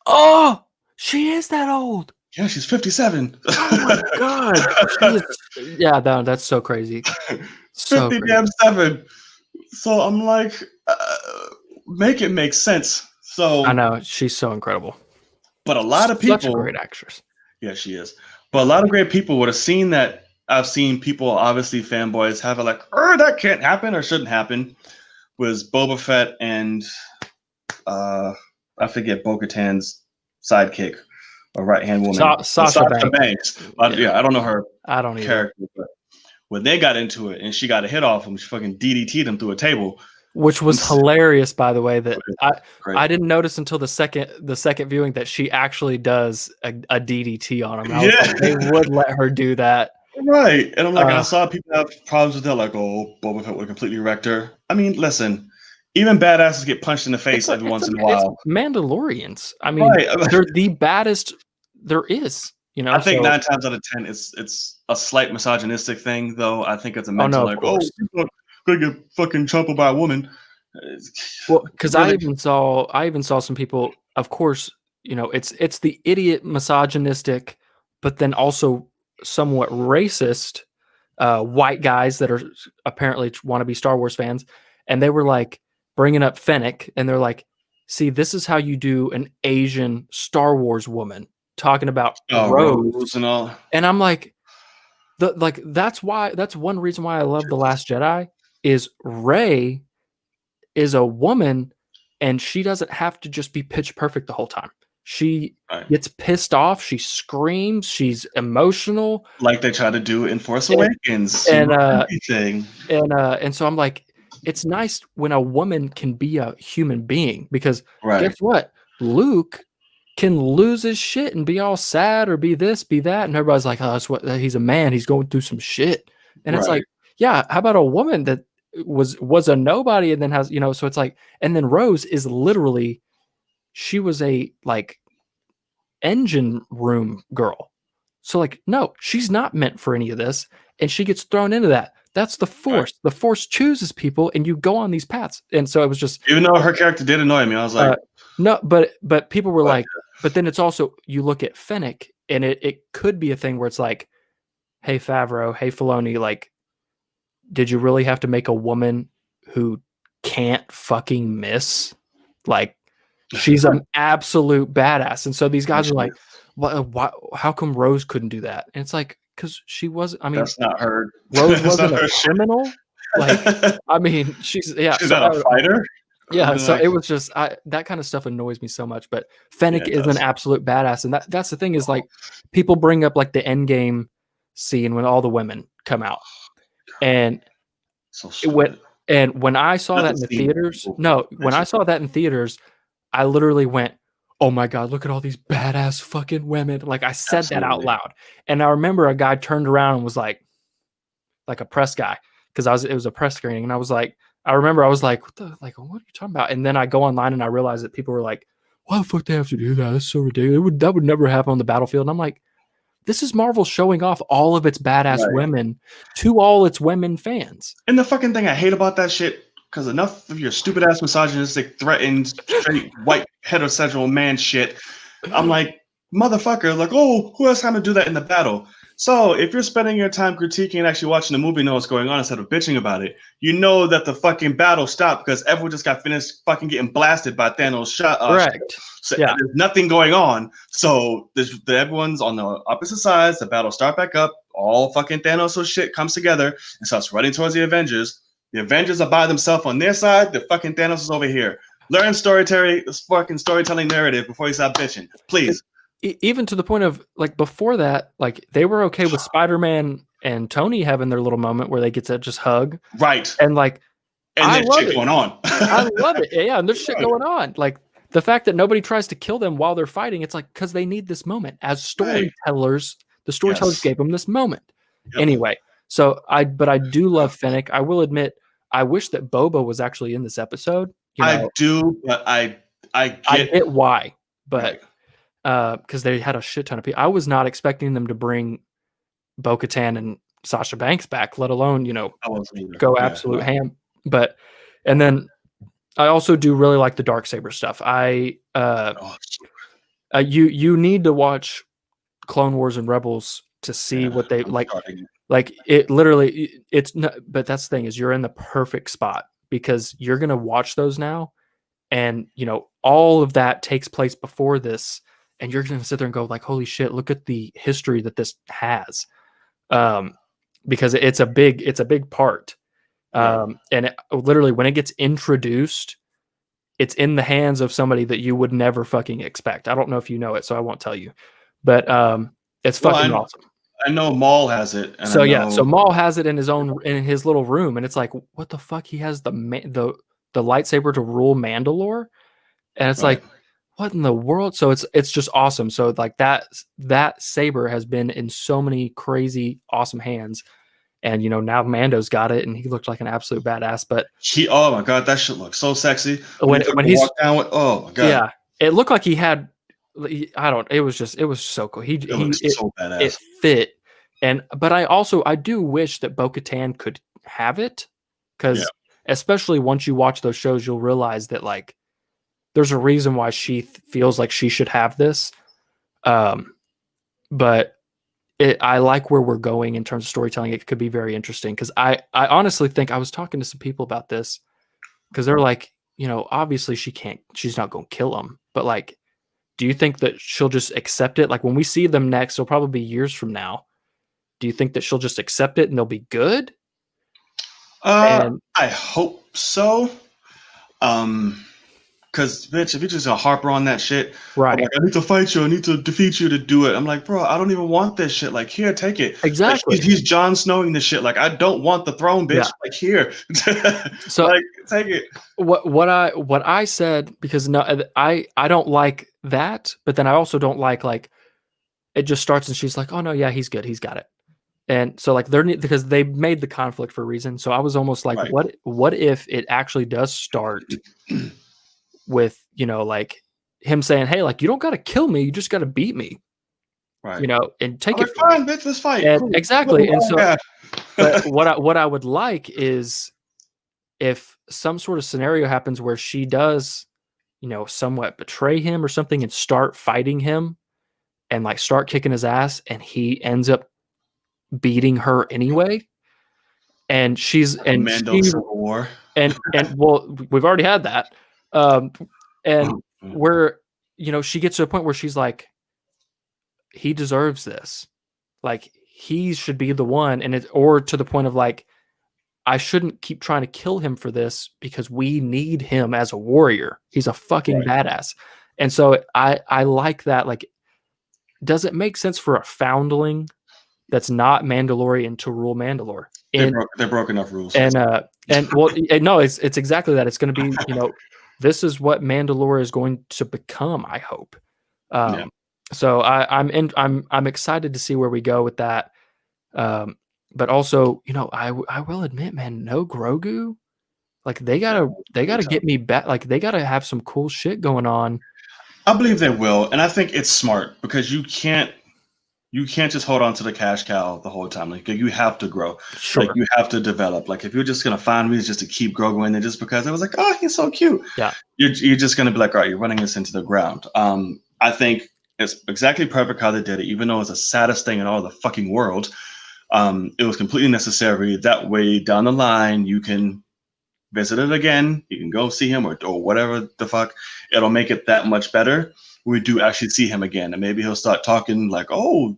Oh, she is that old. Yeah, she's 57. Oh my God. Yeah, that's so crazy. So 50 damn 7. So I'm like, make it make sense. So I know she's so incredible. But a lot of people, such a great actress. Yeah, she is. But a lot of great people would have seen that. I've seen people, obviously fanboys, have it like, that can't happen or shouldn't happen. Was Boba Fett and I forget Bo-Katan's sidekick, a right hand woman, Sasha Banks. Yeah, I don't know her. I don't character, but when they got into it and she got a hit off him, she fucking DDT'd him through a table. Which was hilarious, by the way. That I didn't notice until the second viewing that she actually does a DDT on him. I was like, they would let her do that, right? And I'm like, and I saw people have problems with that, like, oh, Boba Fett would completely wrecked her. I mean, listen, even badasses get punched in the face every once in a while. Mandalorians. I mean, they're the baddest there is. I think 9 times out of 10, it's a slight misogynistic thing, though. I think it's a mental gonna get fucking trampled by a woman. Well, because I even saw some people. Of course, it's the idiot misogynistic, but then also somewhat racist white guys that are apparently want to be Star Wars fans, and they were like bringing up Fennec, and they're like, "See, this is how you do an Asian Star Wars woman." Talking about Rose and all, and I'm like, that's one reason why I love The Last Jedi. Is Rey is a woman and she doesn't have to just be pitch perfect the whole time. She gets pissed off, she screams, she's emotional. Like they try to do in Force Awakens. And so I'm like, it's nice when a woman can be a human being because guess what? Luke can lose his shit and be all sad or be this, be that. And everybody's like, oh, that's what he's a man, he's going through some shit. And it's like, yeah, how about a woman that was a nobody and then has, so it's like, and then Rose is literally, she was a like engine room girl. So like, no, she's not meant for any of this. And she gets thrown into that. That's the Force. The Force chooses people and you go on these paths. And so it was just, even though her character did annoy me, I was like, no, but people were like, but then it's also, you look at Fennec and it could be a thing where it's like, hey, Favreau, hey, Filoni, like, did you really have to make a woman who can't fucking miss? Like, she's an absolute badass. And so these guys are like, why, how come Rose couldn't do that? And it's like, because she wasn't, I mean, that's not her. Rose wasn't a criminal. Like, I mean, she's She's so not a fighter. yeah, so Like, it was just that kind of stuff annoys me so much, but Fennec yeah, it is an does. absolute badass, and that's the thing is, like, people bring up, like, the Endgame scene when all the women come out, and So it went stupid. and when I saw Not that the in the scene. theaters Movie. no, That when I shit. saw that in theaters, I literally went, "Oh my god, look at all these badass fucking women." Like, I said that out Absolutely. loud, and I remember a guy turned around and was like a press guy, 'cause it was a press screening, and I remember I was like, "What are you talking about?" And then I go online and I realized that people were like, "Why the fuck they have to do that? That's so ridiculous. That would never happen on the battlefield." And I'm like, "This is Marvel showing off all of its badass Right. women to all its women fans." And the fucking thing I hate about that shit, because enough of your stupid ass misogynistic, threatened, straight white heterosexual man shit. I'm like, motherfucker, like, oh, who has time to do that in the battle? So if you're spending your time critiquing and actually watching the movie, know what's going on instead of bitching about it, you know that the fucking battle stopped because everyone just got finished fucking getting blasted by Thanos' shot. Correct. So Yeah. there's nothing going on. So everyone's on the opposite sides. The battle start back up. All fucking Thanos' shit comes together and starts running towards the Avengers. The Avengers are by themselves on their side. The fucking Thanos is over here. Learn storytelling narrative before you stop bitching, please. Even to the point of, like, before that, like, they were okay with Spider-Man and Tony having their little moment where they get to just hug, Right. and, like, And I there's love shit it. going on. I love it. Yeah, and there's shit Right. going on. Like, the fact that nobody tries to kill them while they're fighting, it's like, 'cause they need this moment. As Right. storytellers, the storytellers Yes. gave them this moment. Yep. Anyway, but I do love Fennec. I will admit, I wish that Boba was actually in this episode, you I know? do, but I I get get why, but, right. 'cause they had a shit ton of people. I was not expecting them to bring Bo-Katan and Sasha Banks back, let alone, I wasn't either. go Yeah, absolute no. ham. But and then I also do really like the Darksaber stuff. Oh, You need to watch Clone Wars and Rebels to see yeah. what they I'm like. starting. Like, it literally, it's not. But that's the thing, is you're in the perfect spot because you're gonna watch those now, and all of that takes place before this, and you're gonna sit there and go like, "Holy shit! Look at the history that this has." Um, because it's a big part. Right. And literally, when it gets introduced, it's in the hands of somebody that you would never fucking expect. I don't know if you know it, so I won't tell you. But it's Well, fucking awesome. I know Maul has it, and I So yeah, so know Maul has it in his little room, and it's like, what the fuck? He has the lightsaber to rule Mandalore, and it's right. like, what in the world? So it's just awesome. So, like, that saber has been in so many crazy awesome hands, and now Mando's got it, and he looked like an absolute badass. But Oh my god, that shit looks so sexy when he when took when the he's walk down with. Oh my god, yeah, it looked like he had. I don't. It was so cool. it looks so It badass. fit, but I do wish that Bo-Katan could have it, Yeah. because especially once you watch those shows, you'll realize that, like, there's a reason why she feels like she should have this. Um, but I like where we're going in terms of storytelling. It could be very interesting because I honestly think I was talking to some people about this because they're like, obviously she's not going to kill him, but, like, do you think that she'll just accept it? Like, when we see them next, it'll probably be years from now. Do you think that she'll just accept it and they'll be good? And I hope so. Because bitch, if you're just gonna harper on that shit, I'm right, like, I need to fight you, I need to defeat you to do it. I'm like, bro, I don't even want this shit. Like, here, take it. Like, exactly. he's Jon Snowing this shit. Like, I don't want the throne, bitch. Yeah. Like, here, So like, take it. what I said, because no, I don't like that, but then I also don't like it just starts and she's like, oh no, yeah, he's good, he's got it. And so, like, because they made the conflict for a reason. So I was almost like, Right. what if it actually does start with, like, him saying, hey, like, you don't got to kill me, you just got to beat me, Right. and take I'm it like, from me. fine, bitch, let's fight. And Cool. exactly. And Oh, so, God. but what I would like is if some sort of scenario happens where she does, somewhat betray him or something and start fighting him and, like, start kicking his ass, and he ends up beating her anyway. And she's The and Mando she Civil War. and well, we've already had that. Um, and where, she gets to a point where she's like, he deserves this. Like, he should be the one, or to the point of, like, I shouldn't keep trying to kill him for this because we need him as a warrior. He's a fucking badass. And so I like that. Like, does it make sense for a foundling that's not Mandalorian to rule Mandalore? They broke enough rules. And well, no, it's exactly that. It's going to be, this is what Mandalore is going to become, I hope. So I'm excited to see where we go with that. But also, I will admit, man, no Grogu. Like they gotta get me back. Like they gotta have some cool shit going on. I believe they will, and I think it's smart because you can't just hold on to the cash cow the whole time. Like you have to grow. Sure. Like you have to develop. Like if you're just gonna find reasons just to keep Grogu in there just because it was like, oh, he's so cute. Yeah. You're just gonna be like, all right, you're running this into the ground. I think it's exactly perfect how they did it, even though it's the saddest thing in all the fucking world. It was completely necessary. That way down the line you can visit it again. You can go see him or whatever the fuck. It'll make it that much better. We do actually see him again, and maybe he'll start talking like, "Oh,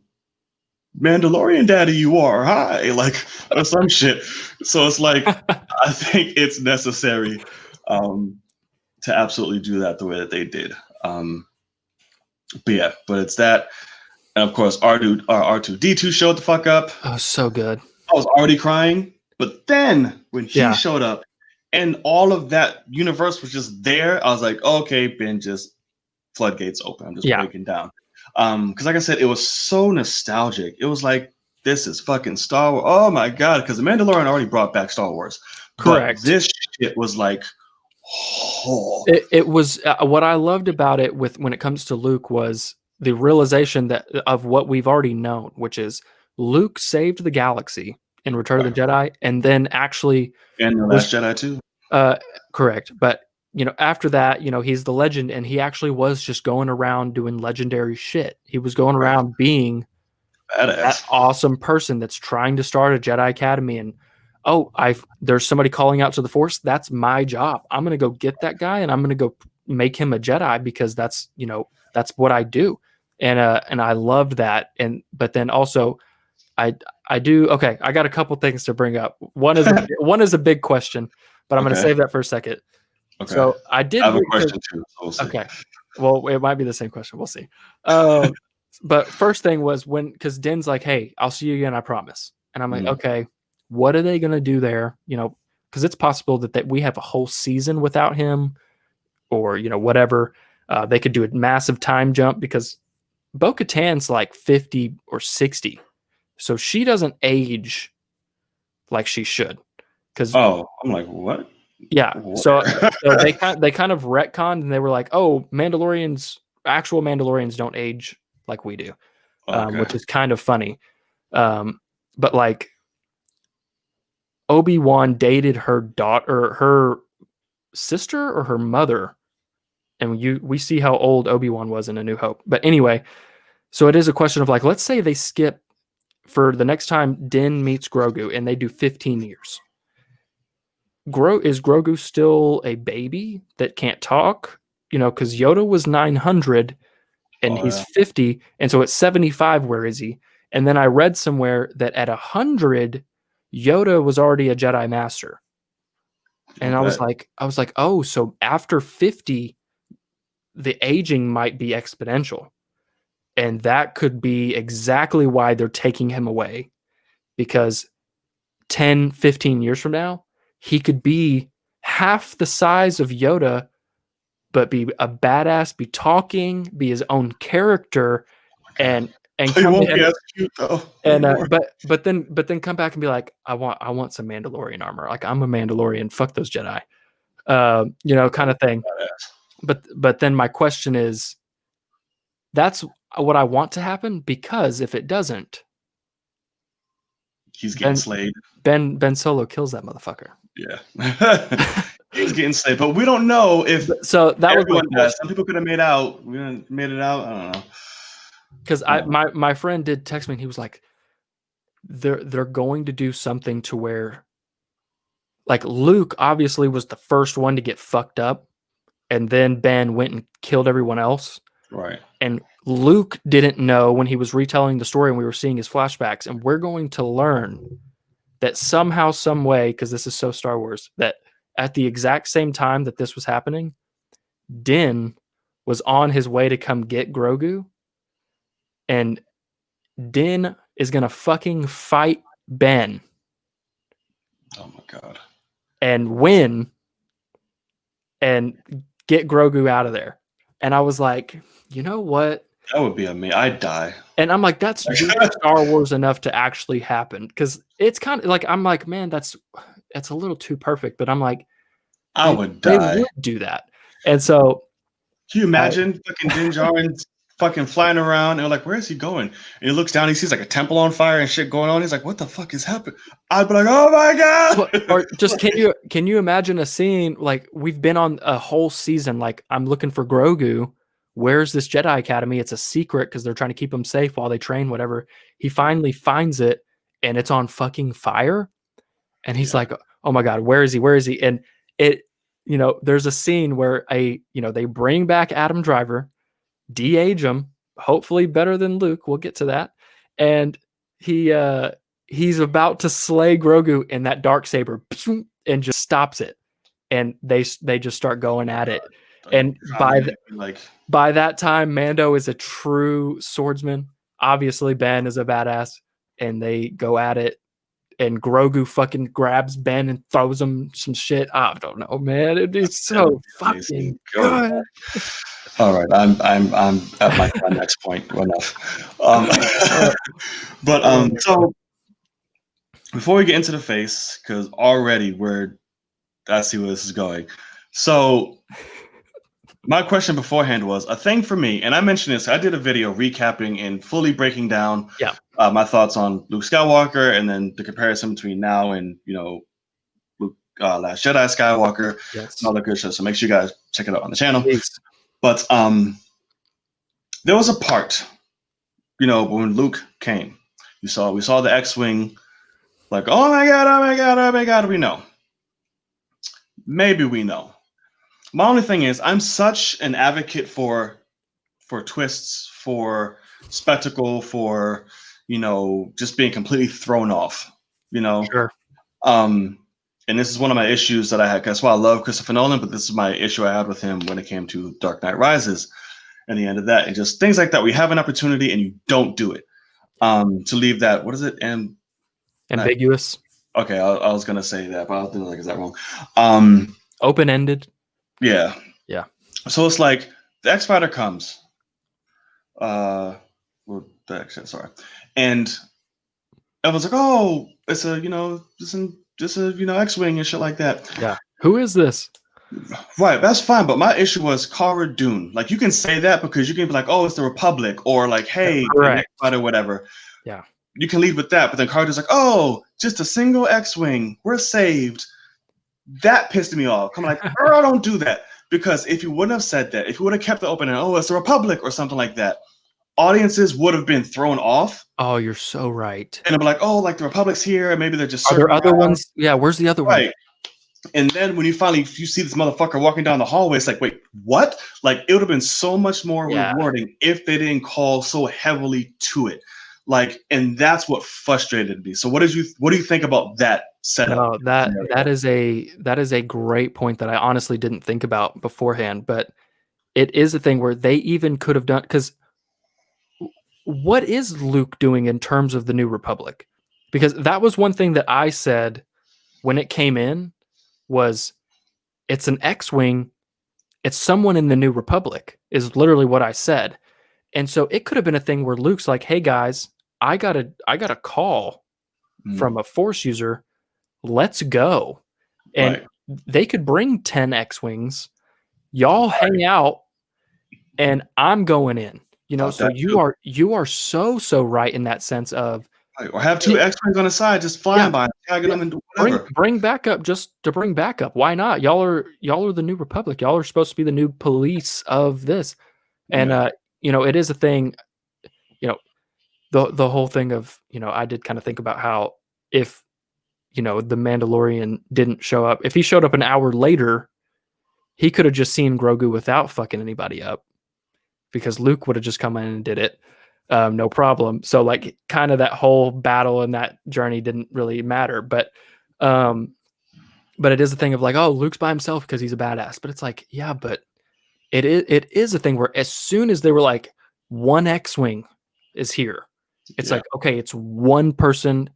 Mandalorian daddy, you are hi," like or some shit. So it's like I think it's necessary to absolutely do that the way that they did. But it's that, and of course R2D2 showed the fuck up. Oh, so good. I was already crying, but then when he showed up and all of that universe was just there, I was like, okay, Ben, just floodgates open. I'm just breaking down. Because like I said, it was so nostalgic. It was like, this is fucking Star Wars. Oh my God. Because The Mandalorian already brought back Star Wars. Correct. But this shit was like, It was what I loved about it when it comes to Luke was the realization of what we've already known, which is Luke saved the galaxy in Return of the Jedi, and then actually and The Last Jedi too. Correct. But after that, he's the legend, and he actually was just going around doing legendary shit. He was going around being that awesome person that's trying to start a Jedi Academy, and there's somebody calling out to the Force. That's my job. I'm gonna go get that guy, and I'm gonna go make him a Jedi because that's what I do. And I loved that. But then also I do. Okay, I got a couple things to bring up. One is a big question, but I'm going to save that for a second. Okay. So I have a question too. So we'll see. Okay. Well, it might be the same question. We'll see. But first thing was because Din's like, "Hey, I'll see you again. I promise." And I'm like, "Okay, what are they going to do there?" Because it's possible that we have a whole season without him, or whatever. They could do a massive time jump because Bo-Katan's like 50 or 60. So she doesn't age like she should. I'm like, what? Yeah. What? So they kind of retconned, and they were like, oh, actual Mandalorians don't age like we do, which is kind of funny. But like Obi-Wan dated her daughter, her sister, or her mother, and we see how old Obi-Wan was in A New Hope. But anyway, so it is a question of like, let's say they skip for the next time Din meets Grogu and they do 15 years. Is Grogu still a baby that can't talk? Because Yoda was 900 and he's 50. And so at 75, where is he? And then I read somewhere that at 100, Yoda was already a Jedi Master. And I was like, oh, so after 50, the aging might be exponential. And that could be exactly why they're taking him away, because 10, 15 years from now, he could be half the size of Yoda, but be a badass, be talking, be his own character, and he won't be as cute though. And but then come back and be like, I want some Mandalorian armor. Like, I'm a Mandalorian. Fuck those Jedi. Kind of thing. But then my question is, that's what I want to happen, because if it doesn't, he's getting slayed. Ben Solo kills that motherfucker. Yeah. He's getting slayed, but we don't know if so that was does. Some people could have made it out. I don't know. Because my friend did text me, and he was like, they're going to do something to where, like, Luke obviously was the first one to get fucked up, and then Ben went and killed everyone else. Right. And Luke didn't know when he was retelling the story and we were seeing his flashbacks, and we're going to learn that somehow, some way, because this is so Star Wars, that at the exact same time that this was happening, Din was on his way to come get Grogu, and Din is gonna fucking fight Ben Oh my god. and win and get Grogu out of there. And I was like, you know what? That would be amazing. I'd die. And I'm like, that's just Star Wars enough to actually happen. Because it's kind of like, I'm like, man, that's a little too perfect. But I'm like, I would they die. would do that. And so Can you imagine fucking Din Djarin fucking flying around and like, where is he going? And he looks down, he sees like a temple on fire and shit going on. He's like, what the fuck is happening? I'd be like, oh my god. or just can you imagine a scene like we've been on a whole season, like I'm looking for Grogu. Where's this Jedi Academy? It's a secret because they're trying to keep him safe while they train, whatever. He finally finds it and it's on fucking fire. And he's like, oh my God, where is he? Where is he? And it, there's a scene where they bring back Adam Driver, de-age him, hopefully better than Luke. We'll get to that. And he's about to slay Grogu, and that darksaber and just stops it. And they just start going at it. And by that time, Mando is a true swordsman. Obviously, Ben is a badass, and they go at it. And Grogu fucking grabs Ben and throws him some shit. I don't know, man. It'd be so fucking good. All right, I'm at my next point. Enough. So before we get into the face, because already I see where this is going. So my question beforehand was a thing for me, and I mentioned this. I did a video recapping and fully breaking down my thoughts on Luke Skywalker, and then the comparison between now and Luke Last Jedi Skywalker, and all that good stuff. So make sure you guys check it out on the channel. Thanks. But there was a part, when Luke came, we saw the X-wing, like, oh my god, oh my god, oh my god, we know. Maybe we know. My only thing is, I'm such an advocate for twists, for spectacle, for just being completely thrown off. Sure. And this is one of my issues that I had. That's why I love Christopher Nolan, but this is my issue I had with him when it came to Dark Knight Rises and the end of that, and just things like that. We have an opportunity and you don't do it. To leave that, what is it? Ambiguous. Okay, I was gonna say that, but I was thinking, like, is that wrong? Open-ended. Yeah. Yeah. So it's like the X-Fighter comes. And everyone's like, oh, it's a X-wing and shit like that. Yeah. Who is this? Right, that's fine. But my issue was Cara Dune. Like, you can say that because you can be like, oh, it's the Republic, or like, hey, X-Fighter, whatever. Yeah. You can lead with that, but then Cara Dune's like, oh, just a single X-wing, we're saved. That pissed me off. I'm like, girl, don't do that. Because if you wouldn't have said that, if you would have kept it open and, oh, it's the Republic or something like that, audiences would have been thrown off. Oh, you're so right. And they'd be like, oh, like the Republic's here, and maybe they're just. Are there other ones? Yeah, where's the other one? And then when you see this motherfucker walking down the hallway, it's like, wait, what? Like, it would have been so much more rewarding if they didn't call so heavily to it. Like, and that's what frustrated me. So what do you think about that setup? No, that is a great point that I honestly didn't think about beforehand, but it is a thing where they even could have done, because what is Luke doing in terms of the New Republic? Because that was one thing that I said when it came in, was it's an X-wing, it's someone in the New Republic, is literally what I said. And so it could have been a thing where Luke's like, hey guys, I got a call from a Force user. Let's go. And they could bring 10 X-wings. Y'all hang out and I'm going in. So you are so right in that sense of, or have two X-wings on the side just flying by, tagging them and whatever. Bring backup just to bring backup. Why not? Y'all are the New Republic. Y'all are supposed to be the new police of this. And it is a thing, the whole thing of, I did kind of think about how if, the Mandalorian didn't show up, if he showed up an hour later, he could have just seen Grogu without fucking anybody up, because Luke would have just come in and did it. No problem. So like kind of that whole battle and that journey didn't really matter, but it is a thing of like, oh, Luke's by himself because he's a badass. But it's like, yeah, but it is a thing where as soon as they were like, one X-wing is here, it's like, okay, it's one person.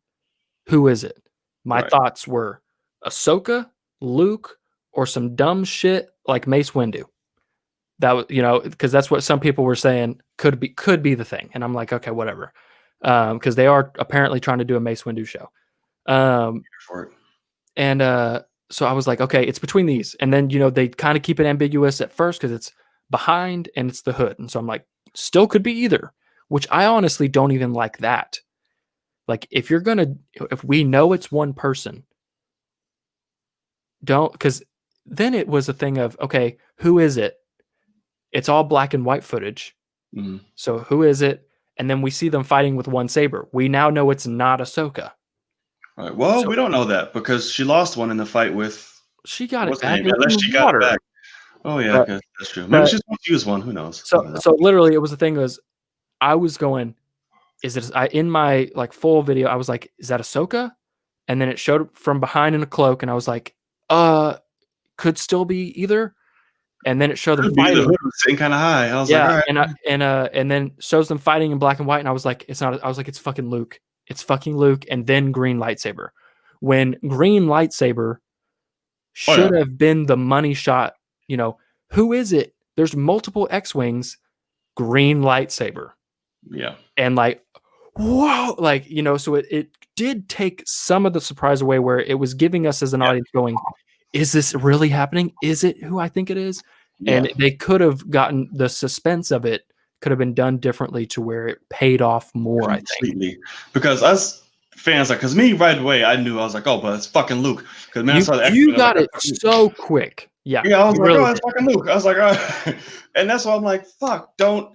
Who is it? My thoughts were Ahsoka, Luke, or some dumb shit like Mace Windu. That was, because that's what some people were saying could be the thing, and I'm like, okay, whatever, because they are apparently trying to do a Mace Windu show, and so I was like, okay, it's between these, and then they kind of keep it ambiguous at first because it's behind and it's the hood, and so I'm like, still could be either, which I honestly don't even like that. Like, if we know it's one person, don't, because then it was a thing of, okay, who is it? It's all black and white footage. Mm-hmm. So who is it? And then we see them fighting with one saber. We now know it's not Ahsoka. Right. Well, we don't know that because she lost one in the fight with. She got it back. Unless she got it back. Oh yeah, that's true. Maybe she's going to use one. Who knows? So literally, it was the thing was, I was going, is it? In my like full video, I was like, is that Ahsoka? And then it showed from behind in a cloak, and I was like, could still be either. And then it showed them fighting. The hood was sitting kind of high. I was like, all right. And then shows them fighting in black and white, and I was like, it's not. I was like, it's fucking Luke. It's fucking Luke, and then green lightsaber. When green lightsaber should have been the money shot. Who is it? There's multiple X-wings. Green lightsaber. Yeah. And like, whoa, like so it did take some of the surprise away, where it was giving us as an audience going, is this really happening? Is it who I think it is? Yeah. And they could have gotten the suspense of it could have been done differently to where it paid off more. Completely. I think because us fans, like, because me right away, I knew, I was like, oh, but it's fucking Luke. Because you got it so quick. Yeah. Yeah, I was like, oh, it's fucking Luke. I was like, oh. And that's why I'm like, fuck, don't.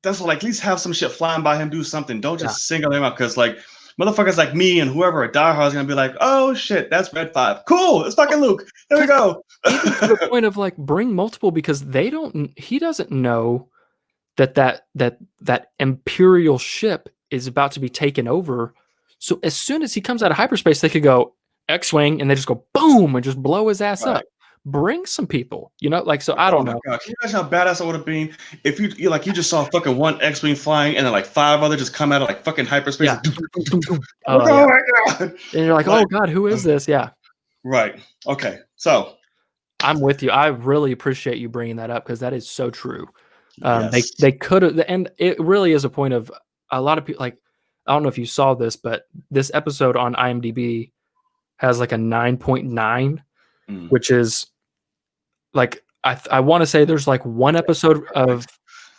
That's what, like, at least have some shit flying by him, do something. Don't just single him out, because like motherfuckers like me and whoever at diehard is gonna be like, oh shit, that's Red 5. Cool, it's fucking Luke. There we go. Even to the point of like bring multiple, because he doesn't know that Imperial ship is about to be taken over. So as soon as he comes out of hyperspace, they could go X-wing and they just go boom and just blow his ass up. Bring some people, so I don't know. God. Can you imagine how badass it would have been if you just saw fucking one X-wing flying and then like 5 other just come out of like fucking hyperspace. Yeah. Oh my God. And you're like, oh God, who is this? Yeah. Right. Okay. So I'm with you. I really appreciate you bringing that up because that is so true. They could have, and it really is a point of a lot of people. Like, I don't know if you saw this, but this episode on IMDb has like a 9.9, which is like, I want to say there's like one episode of,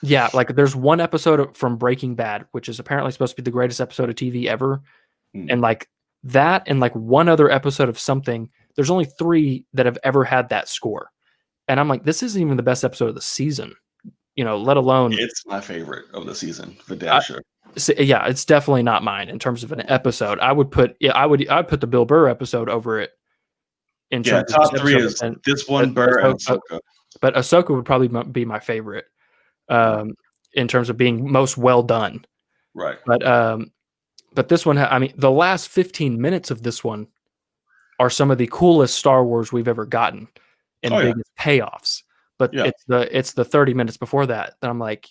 there's one episode from Breaking Bad, which is apparently supposed to be the greatest episode of TV ever. And like that, and like one other episode of something, there's only 3 that have ever had that score. And I'm like, this isn't even the best episode of the season, let alone. It's my favorite of the season, for damn sure. Yeah, it's definitely not mine in terms of an episode. I'd put the Bill Burr episode over it. Top 3 is this one, Burr, and Ahsoka. But Ahsoka would probably be my favorite in terms of being most well done. Right. But this one, I mean, the last 15 minutes of this one are some of the coolest Star Wars we've ever gotten and biggest payoffs. But it's the 30 minutes before that I'm like,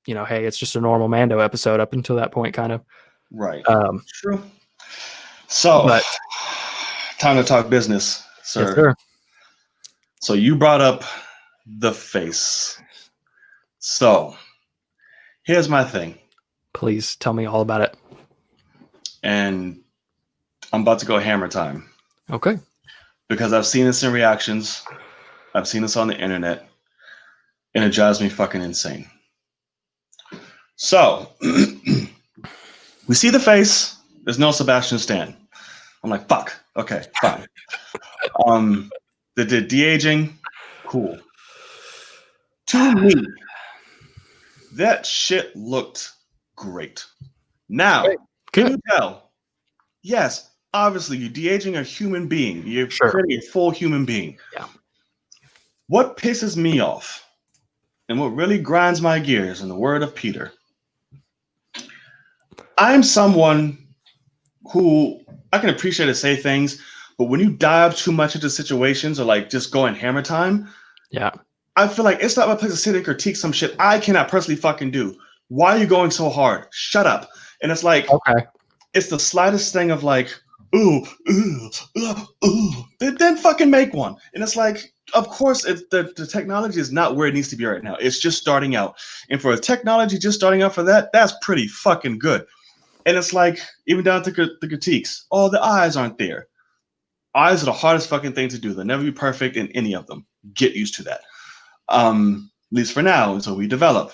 hey, it's just a normal Mando episode up until that point, kind of. Right. True. So, time to talk business, sir. Yes, sir. So you brought up the face. So here's my thing. Please tell me all about it. And I'm about to go hammer time. Okay. Because I've seen this in reactions. I've seen this on the internet. And it drives me fucking insane. So we see the face. There's no Sebastian Stan. I'm like, fuck. Okay, fine. The de-aging, cool. To me, that shit looked great. Now, can you tell? Yes, obviously, you're de-aging a human being. You're creating a full human being. Yeah. What pisses me off, and what really grinds my gears, in the word of Peter, I'm someone who I can appreciate and say things, but when you dive too much into situations or like just going hammer time, Yeah. I feel like it's not my place to sit and critique some shit I cannot personally fucking do. Why are you going so hard? Shut up. And it's like, Okay. it's the slightest thing of like, ooh. Then fucking make one. And it's like, of course, the technology is not where it needs to be right now. It's just starting out. And for a technology just starting out for that, that's pretty fucking good. And it's like, even down to the critiques. Oh, the eyes aren't there. Eyes are the hardest fucking thing to do. They'll never be perfect in any of them. Get used to that. At least for now, until we develop.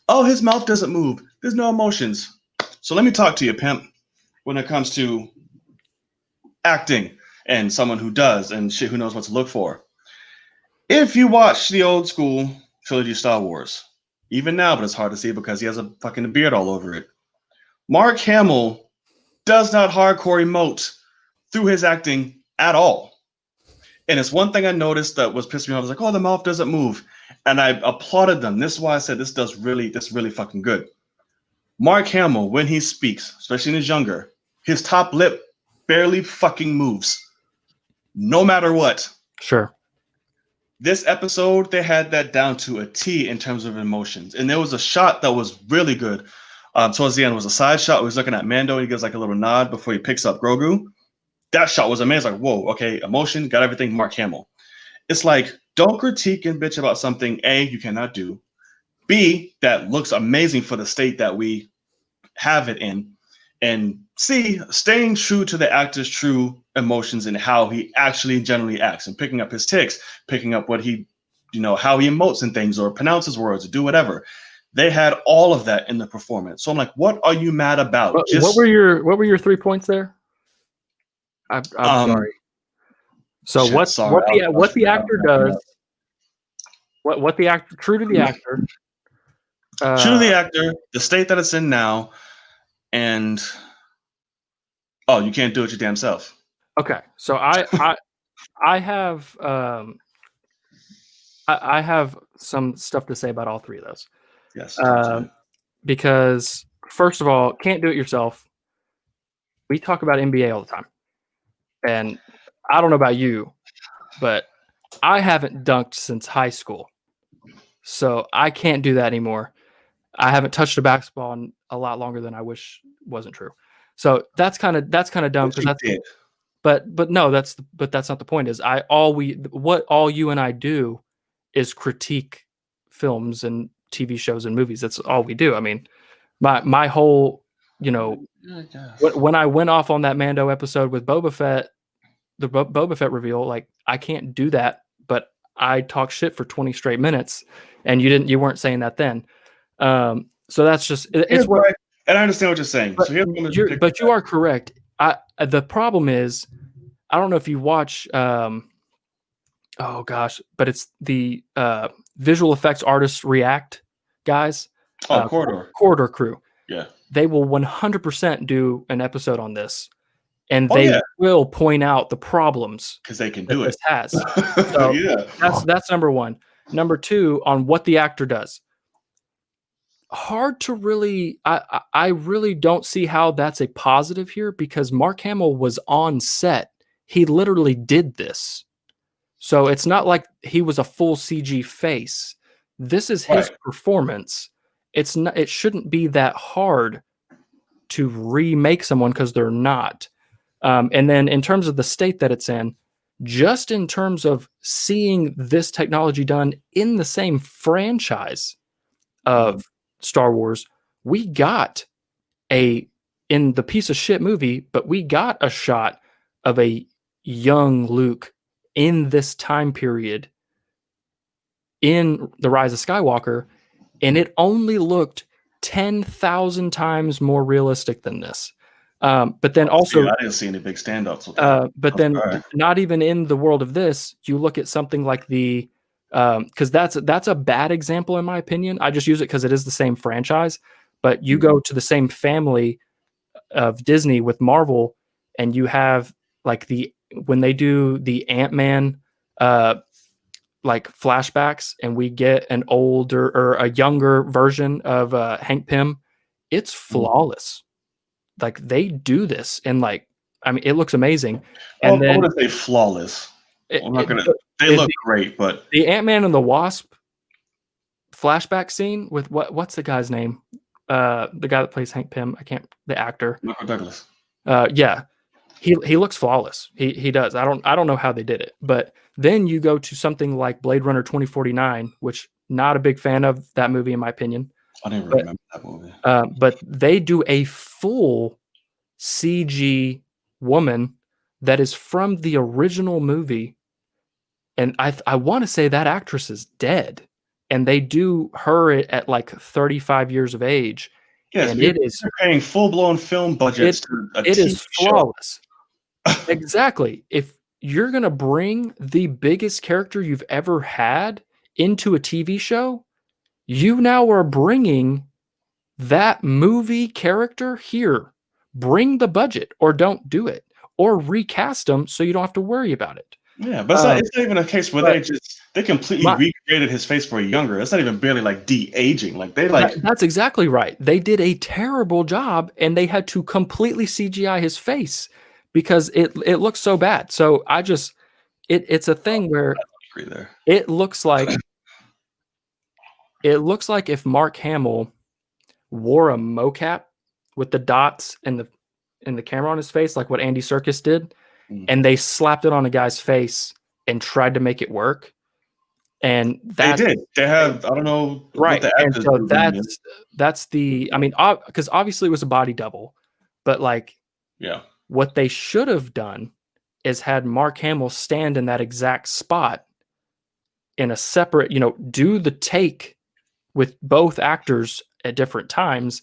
Oh, his mouth doesn't move. There's no emotions. So let me talk to you, pimp, when it comes to acting and someone who does and shit who knows what to look for. If you watch the old school trilogy Star Wars, even now, but it's hard to see because he has a fucking beard all over it. Mark Hamill does not hardcore emote through his acting at all. And it's one thing I noticed that was pissing me off. I was like, oh, the mouth doesn't move. And I applauded them. This is why I said this really fucking good. Mark Hamill, when he speaks, especially when he's younger, his top lip barely fucking moves. No matter what. Sure. This episode, they had that down to a T in terms of emotions. And there was a shot that was really good. Towards the end was a side shot where he's looking at Mando. He gives like a little nod before he picks up Grogu. That shot was amazing. Like, whoa, okay, emotion, got everything, Mark Hamill. It's like, don't critique and bitch about something, A, you cannot do. B, that looks amazing for the state that we have it in. And C, staying true to the actor's true emotions and how he actually generally acts and picking up his tics, picking up what he, how he emotes and things or pronounces words or do whatever. They had all of that in the performance. So I'm like, what are you mad about? What were your 3 points there? I'm sorry. So shit, what the actor does, what the actor, true to the actor, true to the actor, the state that it's in now, and you can't do it your damn self. Okay, so I have I have some stuff to say about all 3 of those. Yes. Because first of all, can't do it yourself. We talk about NBA all the time, and I don't know about you, but I haven't dunked since high school, so I can't do that anymore. I haven't touched a basketball in a lot longer than I wish wasn't true. So that's kind of dumb because that's did. But no, that's not the point. Is all you and I do is critique films and TV shows and movies. That's all we do. I mean, my whole, when I went off on that Mando episode with Boba Fett, the Boba Fett reveal, like I can't do that, but I talk shit for 20 straight minutes, and you weren't saying that then. So that's just it's what. Right. And I understand what you're saying. But you are correct. The problem is, I don't know if you watch. Oh gosh, but it's the visual effects artists react guys. Corridor Crew. Yeah, they will 100% do an episode on this, and they will point out the problems because they can do this it. Has so that's number one. Number two, on what the actor does. Hard to really, I really don't see how that's a positive here because Mark Hamill was on set. He literally did this. So it's not like he was a full CG face. This is his performance. It's not. It shouldn't be that hard to remake someone because they're not. And then in terms of the state that it's in, just in terms of seeing this technology done in the same franchise of Star Wars, we got in the piece of shit movie, but we got a shot of a young Luke in this time period in The Rise of Skywalker, and it only looked 10,000 times more realistic than this. But then also, I didn't see any big standouts with that. But then, not even in the world of this, you look at something like because that's a bad example in my opinion. I just use it because it is the same franchise. But you go to the same family of Disney with Marvel, and you have like when they do the Ant-Man like flashbacks, and we get an older or a younger version of Hank Pym it's flawless. Like they do this, and like I mean, it looks amazing. Oh, And I then wouldn't say flawless. it, I'm not it, gonna. the, They it- look great, but the Ant-Man and the Wasp flashback scene with what's the guy's name? The guy that plays Hank Pym. I can't. The actor. Michael Douglas. Yeah, he looks flawless. He does. I don't know how they did it, but then you go to something like Blade Runner 2049, which not a big fan of that movie in my opinion. I didn't even But remember that movie. but they do a full CG woman that is from the original movie, and I want to say that actress is dead, and they do her at like 35 years of age, Yes, and you're paying full blown film budgets to a it TV is show. flawless. Exactly. If you're gonna bring the biggest character you've ever had into a TV show, you now are bringing that movie character here. Bring the budget or don't do it or recast them so you don't have to worry about it. Yeah, but it's not even a case where but they completely recreated his face for younger. It's not even barely like de-aging. Like they like That's exactly right. They did a terrible job and they had to completely CGI his face because it looks so bad. So I just it's a thing where agree there. it looks like if Mark Hamill wore a mocap with the dots and the camera on his face, like what Andy Serkis did, and they slapped it on a guy's face and tried to make it work. And they did. They have I don't know right. what the And so that's the I mean, because obviously it was a body double, but like yeah, what they should have done is had Mark Hamill stand in that exact spot in a separate, do the take with both actors at different times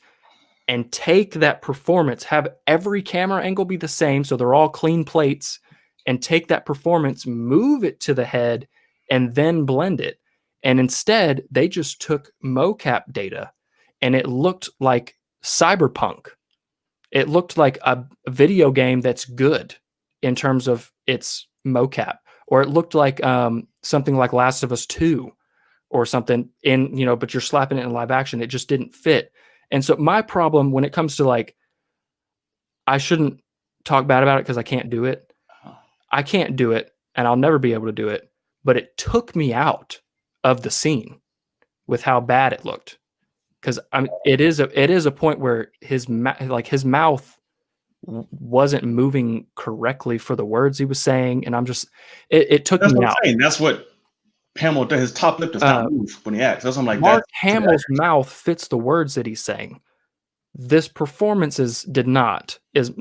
and take that performance, have every camera angle be the same so they're all clean plates, and take that performance, move it to the head, and then blend it. And instead, they just took mocap data and it looked like cyberpunk. It looked like a video game that's good in terms of its mocap, or it looked like something like Last of Us 2 or something but you're slapping it in live action. It just didn't fit. And so my problem when it comes to like, I shouldn't talk bad about it because I can't do it. I can't do it and I'll never be able to do it, but it took me out of the scene with how bad it looked. Because it is a point where his mouth wasn't moving correctly for the words he was saying, and I'm just it took that's me what out. I'm saying. That's what Hamill does. His top lip does not move when he acts. That's what I'm like. Mark Hamill's mouth fits the words that he's saying. This performances did not. It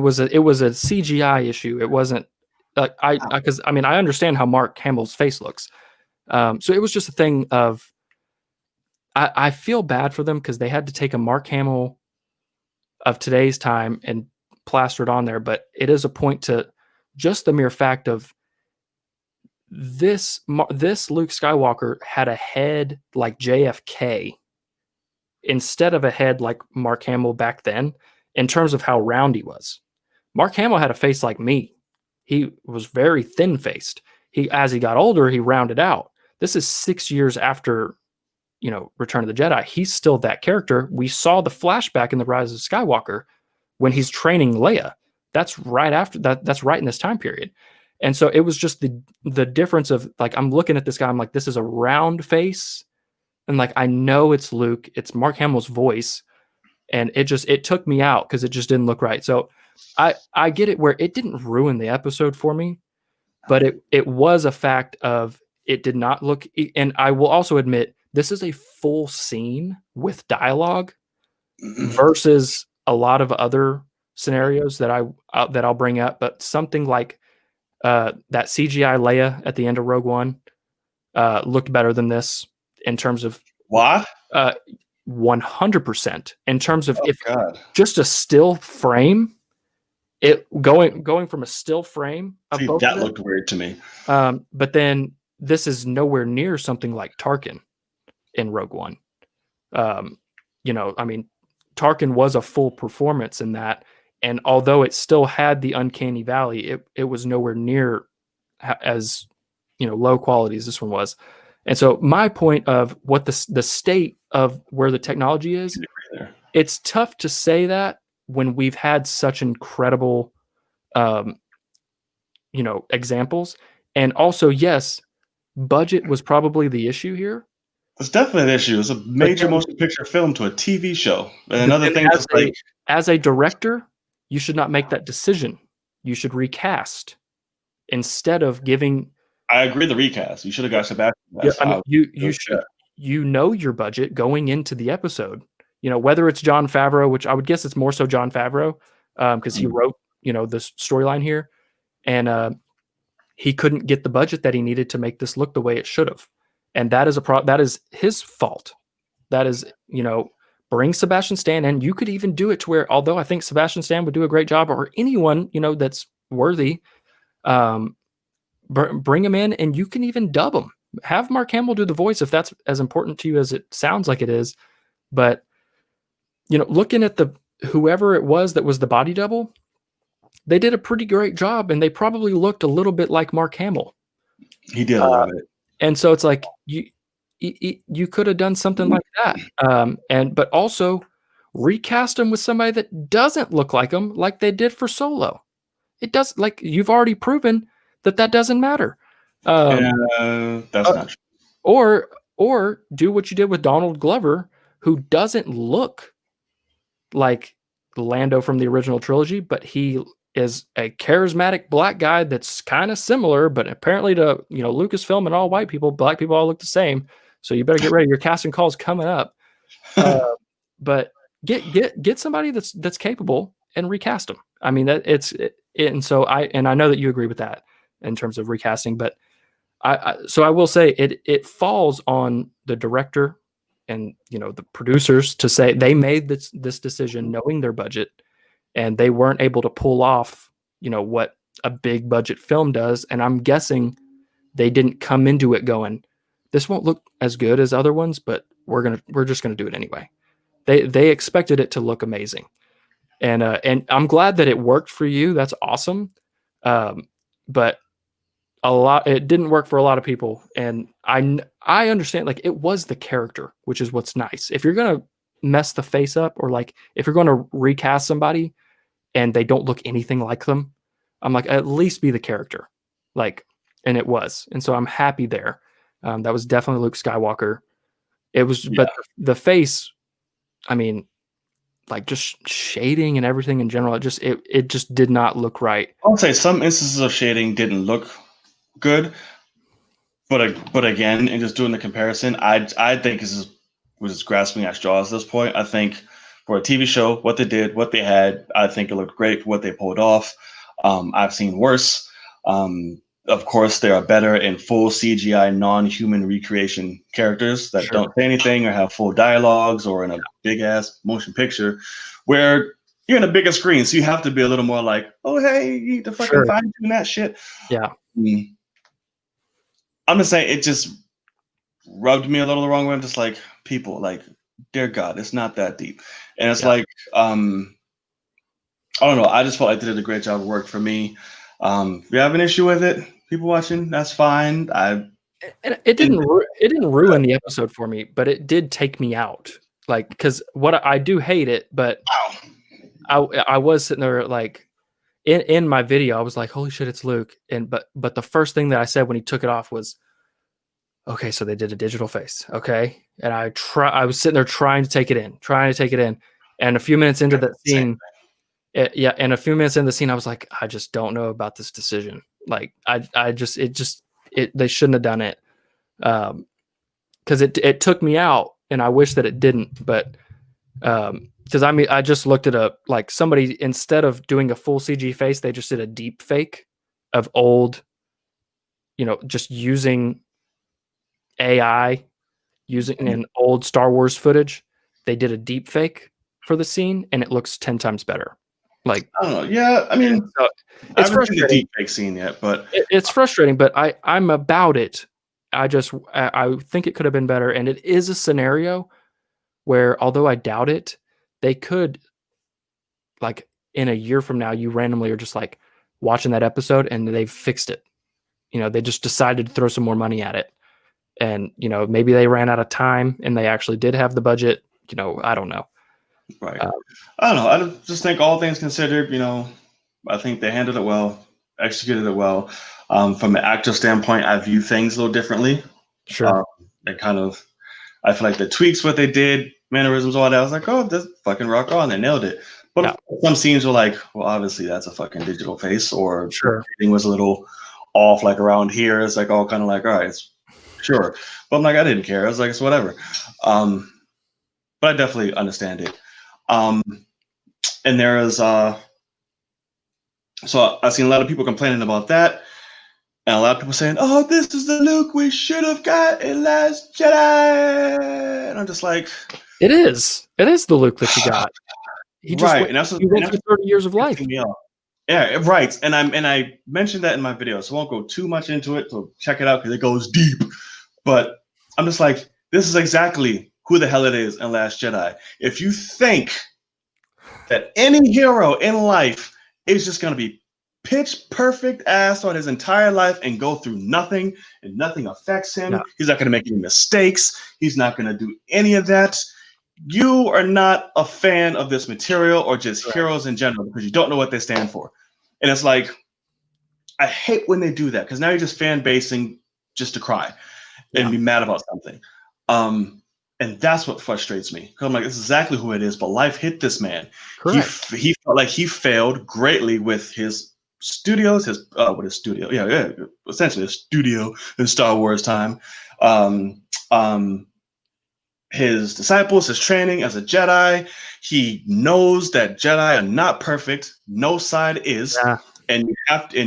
was a CGI issue. It wasn't because I understand how Mark Hamill's face looks. So it was just a thing of I feel bad for them because they had to take a Mark Hamill of today's time and plaster it on there, but it is a point to just the mere fact of this Luke Skywalker had a head like JFK instead of a head like Mark Hamill back then in terms of how round he was. Mark Hamill had a face like me. He was very thin-faced. As he got older, he rounded out. This is 6 years after, Return of the Jedi. He's still that character. We saw the flashback in The Rise of Skywalker when he's training Leia. That's right after that. That's right in this time period. And so it was just the difference of like, I'm looking at this guy. I'm like, this is a round face. And like, I know it's Luke. It's Mark Hamill's voice. And it took me out because it just didn't look right. So I get it where it didn't ruin the episode for me, but it was a fact of it did not look. And I will also admit, this is a full scene with dialogue versus a lot of other scenarios that I'll bring up. But something like that CGI Leia at the end of Rogue One looked better than this in terms of what 100% in terms of just a still frame. It going from a still frame of both that looked weird to me. But then this is nowhere near something like Tarkin in Rogue One. Tarkin was a full performance in that, and although it still had the uncanny valley, it was nowhere near as low quality as this one was. And so my point of what the state of where the technology is, it's tough to say that when we've had such incredible, um, examples. And also, yes, budget was probably the issue here. It's definitely an issue. It's a But major then, motion picture film to a TV show. And but another then thing, just like as a director, you should not make that decision. You should recast instead of giving. I agree the recast. You should have got Sebastian Yeah, Best. I mean, I you would should know your budget going into the episode. Whether it's Jon Favreau, which I would guess it's more so Jon Favreau, because he wrote this storyline here, and he couldn't get the budget that he needed to make this look the way it should have, and that is that is his fault. That is bring Sebastian Stan, and you could even do it to where, although I think Sebastian Stan would do a great job, or anyone that's worthy, bring him in, and you can even dub him. Have Mark Hamill do the voice if that's as important to you as it sounds like it is. But looking at whoever it was that was the body double, they did a pretty great job, and they probably looked a little bit like Mark Hamill. he did a little bit. And so it's like you could have done something like that, but also recast him with somebody that doesn't look like him, like they did for Solo. It does, like, you've already proven that doesn't matter. That's not true. Or do what you did with Donald Glover, who doesn't look like Lando from the original trilogy, but he is a charismatic black guy that's kind of similar, but apparently to Lucasfilm and all white people, black people all look the same. So you better get ready. Your casting calls coming up. But get somebody that's capable and recast them. I mean, and so I know that you agree with that in terms of recasting, but so I will say it falls on the director and the producers to say they made this decision knowing their budget, and they weren't able to pull off what a big budget film does. And I'm guessing they didn't come into it going, this won't look as good as other ones, but we're just gonna do it anyway. They expected it to look amazing, and I'm glad that it worked for you. That's awesome. But it didn't work for a lot of people, and I understand, like, it was the character, which is what's nice. If you're gonna mess the face up, or like if you're going to recast somebody and they don't look anything like them, I'm like, at least be the character, like, and it was, and so I'm happy there. That was definitely Luke Skywalker. It was, yeah. But the face, I mean, like, just shading and everything in general, it just did not look right. I'll say some instances of shading didn't look good, but again, in just doing the comparison, I think this was just grasping at straws at this point. I think for a TV show, what they did, what they had, I think it looked great for what they pulled off. I've seen worse. Of course, there are better in full CGI, non-human recreation characters that don't say anything or have full dialogues, or in a big-ass motion picture where you're in a bigger screen, so you have to be a little more like, oh, hey, you need to fucking fine-tune that shit. Yeah. I'm just saying, it just rubbed me a little the wrong way. I'm just like, people, like, dear God, it's not that deep. And it's like, I don't know. I just felt like they did a great job of work for me. If you have an issue with it, people watching, that's fine. It didn't ruin the episode for me, but it did take me out. Like, because what I do hate it, but I was sitting there, like, in my video, I was like, holy shit, it's Luke. But the first thing that I said when he took it off was, okay, so they did a digital face. Okay. And I was sitting there trying to take it in. And a few minutes into that scene, and a few minutes into the scene, I was like, I just don't know about this decision. Like, they shouldn't have done it. Because it took me out, and I wish that it didn't. But because I just looked at like, somebody, instead of doing a full CG face, they just did a deep fake of old, just using AI, using an old Star Wars footage. They did a deep fake for the scene, and it looks 10 times better. Like, I don't know. Yeah, I mean, I haven't seen the deep fake scene yet, but it's frustrating. But I'm about it. I think it could have been better, and it is a scenario where, although I doubt it, they could, like, in a year from now, you randomly are just like watching that episode and they've fixed it. They just decided to throw some more money at it, and maybe they ran out of time and they actually did have the budget. I don't know, Right. Um, I don't know. I just think all things considered, I think they handled it well, executed it well. From an actor standpoint, I view things a little differently. sure. They kind of, I feel like the tweaks, what they did, mannerisms, all that. I was like, oh, this fucking rock on. They nailed it. But Yeah. some scenes were like, well, obviously that's a fucking digital face, or Sure. everything was a little off, like around here. It's like all kind of like, all right, it's sure. But I'm like, I didn't care. I was like, it's whatever. But I definitely understand it. Um, and there is, so I've seen a lot of people complaining about that. And a lot of people saying, oh, this is the Luke we should have got in Last Jedi. And I'm just like, It is. It is the Luke that you got. He just right. went, And that's he went through 30 years of life. me off. Yeah, right. And I mentioned that in my video, so I won't go too much into it. So check it out because it goes deep. But I'm just like, this is exactly who the hell it is in Last Jedi. If you think that any hero in life is just going to be pitch perfect ass on his entire life and go through nothing and nothing affects him, No. he's not going to make any mistakes, he's not going to do any of that, you are not a fan of this material or just Right. heroes in general because you don't know what they stand for. And it's like, I hate when they do that because now you're just fan basing just to cry and be mad about something. And that's what frustrates me. Because I'm like, this is exactly who it is, but life hit this man. Correct. He felt like he failed greatly with his studios, with his studio, yeah, essentially a studio in Star Wars time. Um, his disciples, his training as a Jedi. He knows that Jedi are not perfect. No side is. Yeah. And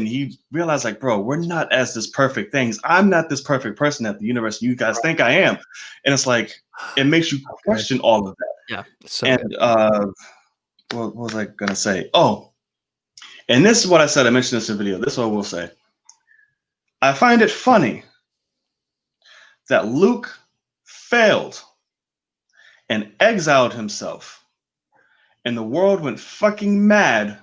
he realized, like, bro, we're not as this perfect things. I'm not this perfect person at the universe you guys think I am. And it's like, it makes you question all of that. Yeah. So And good. what was I gonna say? Oh, and this is what I said. I mentioned this in the video. This is what I will say. I find it funny that Luke failed and exiled himself, and the world went fucking mad.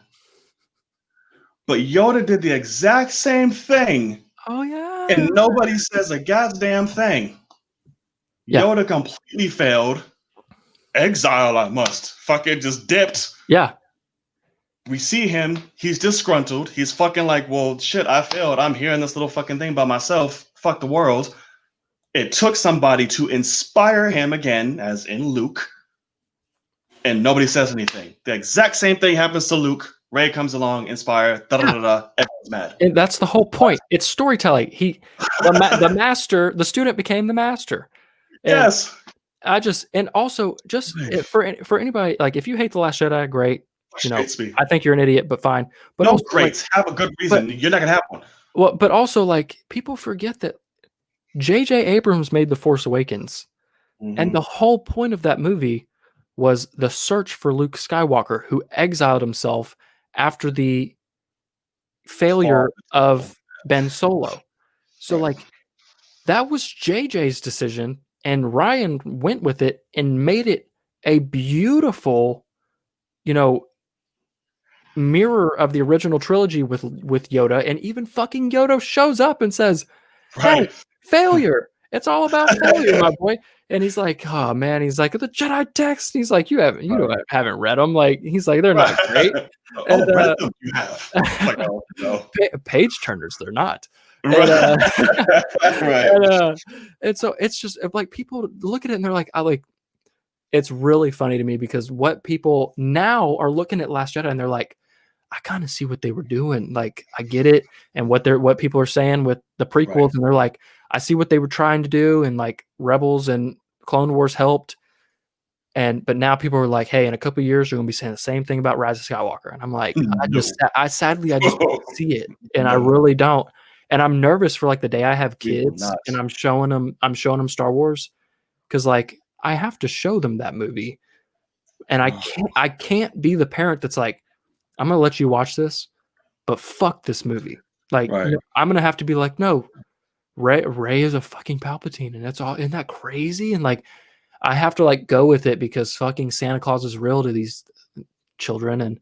But Yoda did the exact same thing, Oh yeah. and nobody says a goddamn thing. Yeah. Yoda completely failed. Exile, I must. Fucking just dipped. Yeah. We see him. He's disgruntled. He's fucking like, well, shit, I failed. I'm here in this little fucking thing by myself. Fuck the world. It took somebody to inspire him again, as in Luke, and nobody says anything. The exact same thing happens to Luke. Rey comes along, inspire, everyone's mad. And that's the whole point. It's storytelling. The master, the student became the master. And Yes. and also just for anybody, like if you hate The Last Jedi, great. Frustrates me. I think you're an idiot, but fine. But no, also, great. Like, have a good reason. You're not gonna have one. Well, but also like people forget that J.J. Abrams made The Force Awakens. Mm-hmm. And the whole point of that movie was the search for Luke Skywalker, who exiled himself after the failure of Ben Solo. So like that was JJ's decision, and Ryan went with it and made it a beautiful, mirror of the original trilogy with Yoda. And even fucking Yoda shows up and says, "Hey, failure. It's all about failure, my boy." And he's like, "Oh man," he's like, "The Jedi text." He's like, "You haven't read them." Like he's like, "They're not great." And, read them. You have. Like, oh, no. Page turners, they're not. Right. And so it's just like people look at it and they're like, it's really funny to me because what people now are looking at Last Jedi and they're like, I kind of see what they were doing. Like I get it. And what people are saying with the prequels, and they're like, I see what they were trying to do, and like Rebels and Clone Wars helped. But now people are like, hey, in a couple of years, you're gonna be saying the same thing about Rise of Skywalker. And I'm like, I sadly don't see it. And I really don't. And I'm nervous for like the day I have kids and I'm showing them Star Wars. Cause like I have to show them that movie. And I can't be the parent that's like, I'm gonna let you watch this, but fuck this movie. Like I'm gonna have to be like, no, Rey is a fucking Palpatine, and that's all. Isn't that crazy? And like, I have to like go with it because fucking Santa Claus is real to these children, and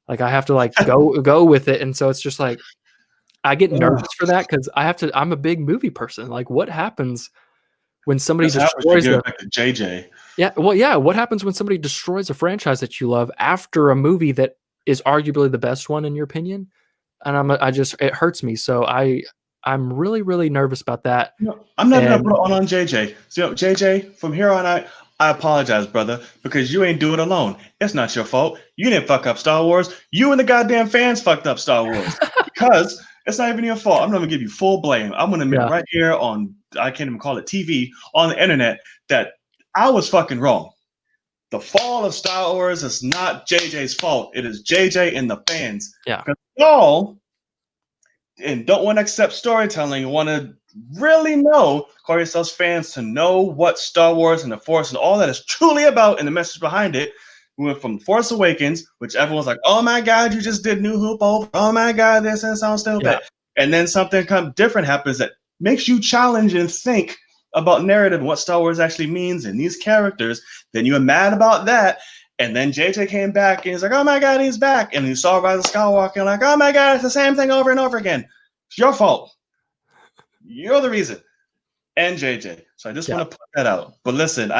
like I have to like go with it. And so it's just like I get nervous for that because I'm a big movie person. Like, what happens when somebody That's how we destroys give a it back to JJ. yeah, well, yeah, what happens when somebody destroys a franchise that you love after a movie that is arguably the best one in your opinion? And I just it hurts me. So I'm really, really nervous about that. No, I'm not gonna And put it on JJ. So JJ, from here on out, I apologize, brother, because you ain't do it alone. It's not your fault. You didn't fuck up Star Wars. You and the goddamn fans fucked up Star Wars. Because it's not even your fault. I'm gonna give you full blame. I'm gonna admit yeah, right here on I can't even call it TV on the internet that I was fucking wrong. The fall of Star Wars is not JJ's fault. It is JJ and the fans. yeah, Because y'all and don't want to accept storytelling and want to really know, call yourselves fans, to know what Star Wars and the Force and all that is truly about and the message behind it. We went from Force Awakens, which everyone's like, oh my God, you just did New Hope over. Oh my God, this and sounds stupid. yeah, And then something different happens that makes you challenge and think about narrative and what Star Wars actually means and these characters. Then you were mad about that. And then JJ came back and he's like, oh my God, he's back. And he saw Rise of Skywalker and like, oh my God, it's the same thing over and over again. It's your fault. You're the reason. And JJ. So I just yeah. want to put that out. But listen,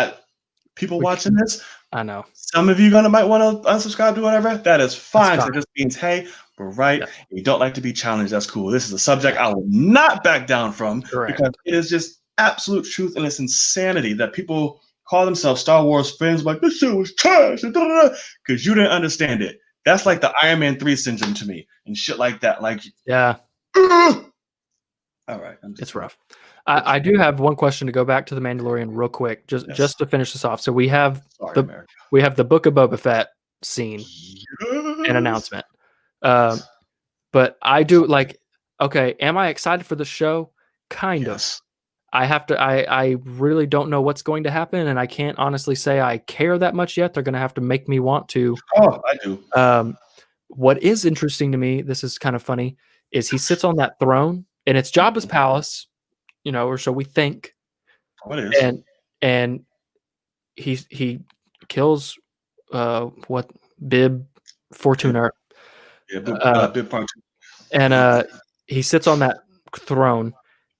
people We- watching this, I know. some of you might want to unsubscribe, do whatever. That is fine. fine. It just means, hey, we're right. Yeah. You don't like to be challenged. That's cool. This is a subject I will not back down from Correct. because it is just absolute truth and it's insanity that people call themselves Star Wars fans like this shit was trash because you didn't understand it. That's like the Iron Man 3 syndrome to me and shit like that. Like, Yeah, all right. it's rough. I do have one question to go back to the Mandalorian real quick, just to finish this off. So we have Sorry, the Book of Boba Fett scene and announcement. But I do like, okay, am I excited for the show? Kind of. I have to. I really don't know what's going to happen, and I can't honestly say I care that much yet. They're going to have to make me want to. Oh, I do. What is interesting to me, this is kind of funny, is he sits on that throne, and it's Jabba's palace, or so we think. What is? And he kills what Bib Fortuna. Yeah, Bib Part 2. And he sits on that throne,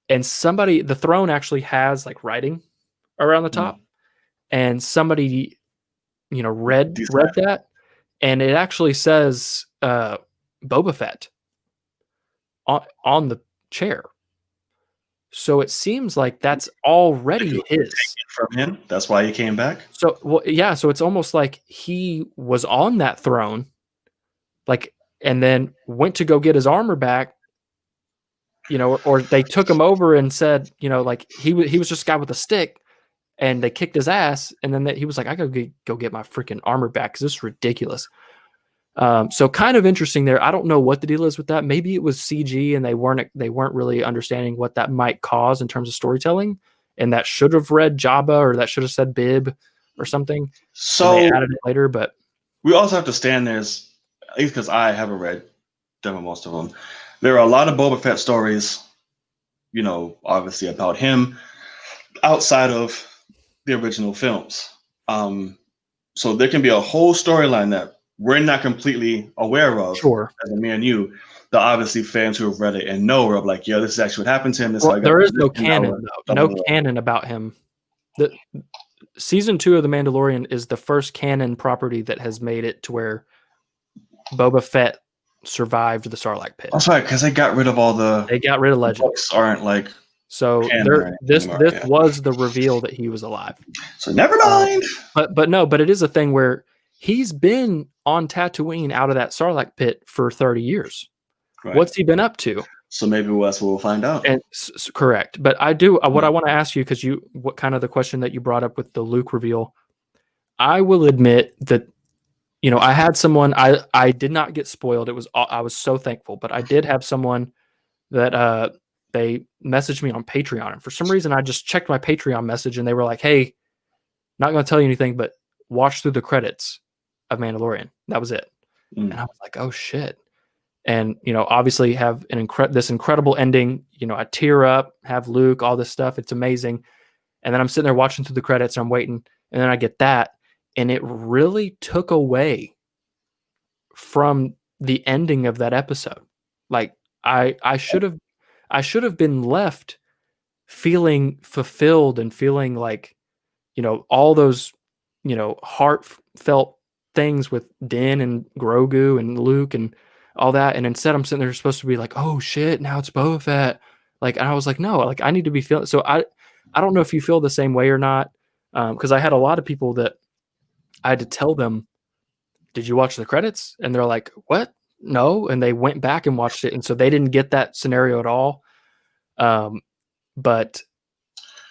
and the throne actually has like writing around the top, and somebody read that, and it actually says Boba Fett on the chair. So it seems like that's already his from him. That's why he came back. So yeah, so it's almost like he was on that throne, like, and then went to go get his armor back, or they took him over and said, like he was just a guy with a stick, and they kicked his ass, and then he was like, I gotta go get my freaking armor back because this is ridiculous. So kind of interesting there. I don't know what the deal is with that. Maybe it was CG and they weren't really understanding what that might cause in terms of storytelling, and that should have read Jabba or that should have said Bib or something. So they added it later, but we also have to stand there, at least because I haven't read them most of them. There are a lot of Boba Fett stories, obviously about him outside of the original films. So there can be a whole storyline that we're not completely aware of. Sure. As me and you, the obviously fans who have read it and know are like, this is actually what happened to him. There is no canon, though. No canon about him. The season 2 of The Mandalorian is the first canon property that has made it to where Boba Fett survived the Sarlacc pit. That's right, because they got rid of all They got rid of legends. Books aren't like so this was the reveal that he was alive. So never mind. But it is a thing where he's been on Tatooine out of that Sarlacc pit for 30 years. Right. What's he been up to? So maybe we'll find out. And correct. But I do what I want to ask you, because what kind of the question that you brought up with the Luke reveal. I will admit that I had someone, I did not get spoiled. I was so thankful, but I did have someone that they messaged me on Patreon, and for some reason I just checked my Patreon message and they were like, hey, not going to tell you anything, but watch through the credits of Mandalorian. That was it. And I was like, oh shit. And, obviously have this incredible ending, I tear up, have Luke, all this stuff. It's amazing. And then I'm sitting there watching through the credits and I'm waiting. And then I get that. And it really took away from the ending of that episode. Like I should have been left feeling fulfilled and feeling like, all those, heartfelt things with Din and Grogu and Luke and all that. And instead I'm sitting there supposed to be like, oh shit, now it's Boba Fett. Like, and I was like, no, like I need to be feeling. So I don't know if you feel the same way or not. Cause I had a lot of people that I had to tell them, did you watch the credits? And they're like, what? No. And they went back and watched it. And so they didn't get that scenario at all. But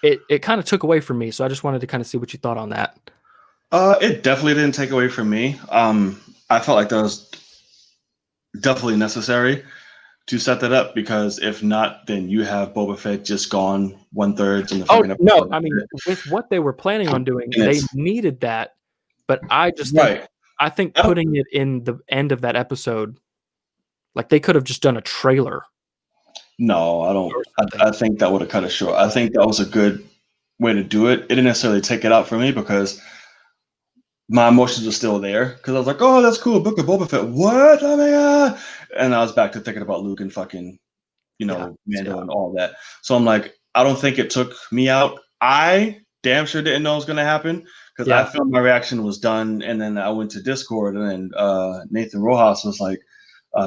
it kind of took away from me. So I just wanted to kind of see what you thought on that. It definitely didn't take away from me. I felt like that was definitely necessary to set that up, because if not, then you have Boba Fett just gone 1/3 in the Oh fucking episode. no, I mean, with what they were planning on doing, they needed that. But I just think, I think putting it in the end of that episode, like they could have just done a trailer. No, I don't. I think that would have cut it short. I think that was a good way to do it. It didn't necessarily take it out for me because my emotions were still there. Because I was like, oh, that's cool. Book of Boba Fett. What? Oh my god! And I was back to thinking about Luke and fucking, Mando and all that. So I'm like, I don't think it took me out. I damn sure didn't know it was going to happen, because I felt my reaction was done. And then I went to Discord, and then Nathan Rojas was like,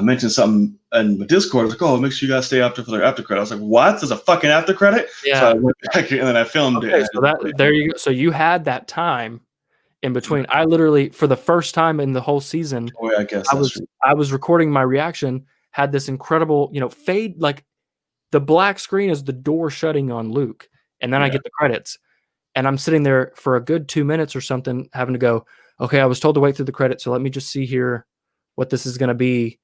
mentioned something in the Discord. I was like, oh, make sure you guys stay after for their after credit. I was like, what? There's a fucking after credit? Yeah. So I went back and then I filmed it. So there you go. So you had that time in between. I literally, for the first time in the whole season, I guess I was recording my reaction, had this incredible, fade, like the black screen is the door shutting on Luke, and then I get the credits. And I'm sitting there for a good 2 minutes or something, having to go, okay, I was told to wait through the credits, so let me just see here what this is going to be.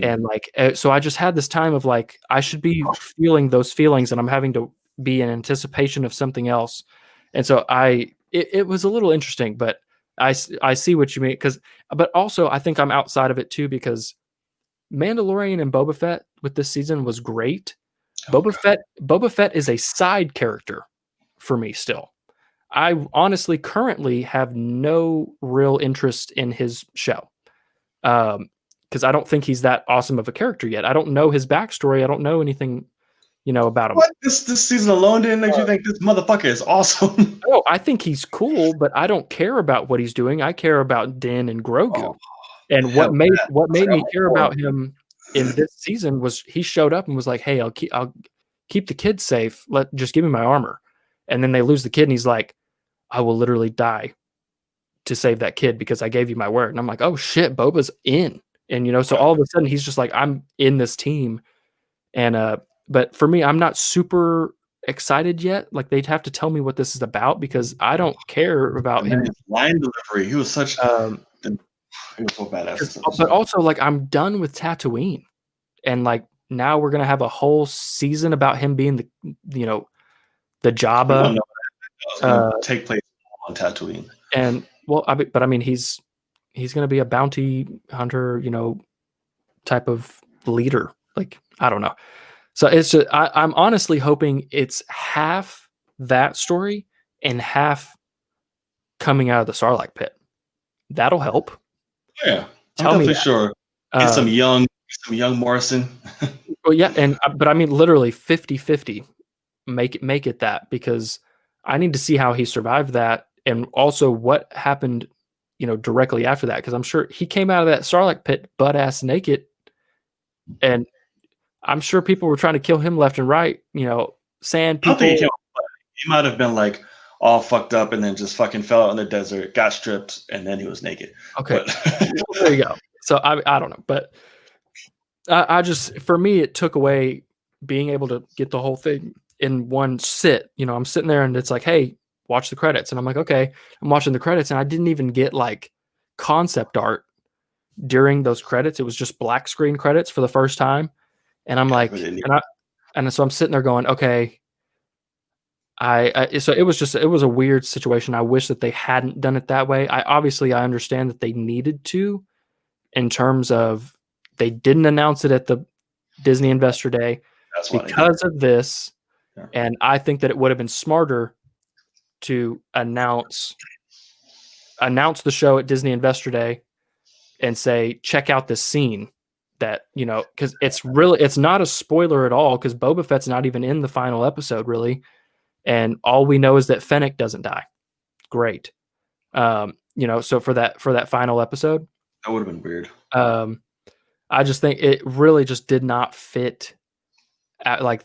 And like, so I just had this time of like, I should be feeling those feelings, and I'm having to be in anticipation of something else. And so it was a little interesting, but I see what you mean. But also I think I'm outside of it too, because Mandalorian and Boba Fett with this season was great. Boba Fett is a side character for me still. I honestly currently have no real interest in his show. Because I don't think he's that awesome of a character yet. I don't know his backstory. I don't know anything, about him. What? This season alone didn't make you think this motherfucker is awesome? Oh, I think he's cool, but I don't care about what he's doing. I care about Din and Grogu. And what made me care about him in this season was he showed up and was like, "Hey, I'll keep the kids safe. Just give me my armor." And then they lose the kid, and he's like, "I will literally die to save that kid because I gave you my word." And I'm like, "Oh shit, Boba's in." And so all of a sudden he's just like, I'm in this team. And but for me, I'm not super excited yet. Like they'd have to tell me what this is about, because I don't care about him. His line delivery, he was such he was so badass. But also, like, I'm done with Tatooine, and like now we're gonna have a whole season about him being the Jabba. Take place on Tatooine. And well, but I mean, he's going to be a bounty hunter, type of leader. Like, I don't know. So it's just, I'm honestly hoping it's half that story and half coming out of the Sarlacc pit. That'll help. Yeah, I'm definitely sure. Get some young Morrison. Well, yeah, but I mean, literally 50-50. Make it that, because I need to see how he survived that, and also what happened, directly after that, because I'm sure he came out of that Sarlacc pit butt ass naked, and I'm sure people were trying to kill him left and right. Sand people. I don't think he might have been like all fucked up and then just fucking fell out in the desert, got stripped, and then he was naked. Okay, there you go. So I don't know, but I just, for me, it took away being able to get the whole thing in one sit. I'm sitting there and it's like, hey, watch the credits. And I'm like, okay, I'm watching the credits, and I didn't even get like concept art during those credits. It was just black screen credits for the first time. And I'm like, and so I'm sitting there going, okay, so it was a weird situation. I wish that they hadn't done it that way. I understand that they needed to, in terms of they didn't announce it at the Disney Investor Day because of this. Yeah. And I think that it would have been smarter to announce the show at Disney Investor Day and say, check out this scene that, you know, because it's not a spoiler at all, because Boba Fett's not even in the final episode really, and all we know is that Fennec doesn't die. Great. You know, so for that final episode, That would have been weird. I just think it really just did not fit. Like,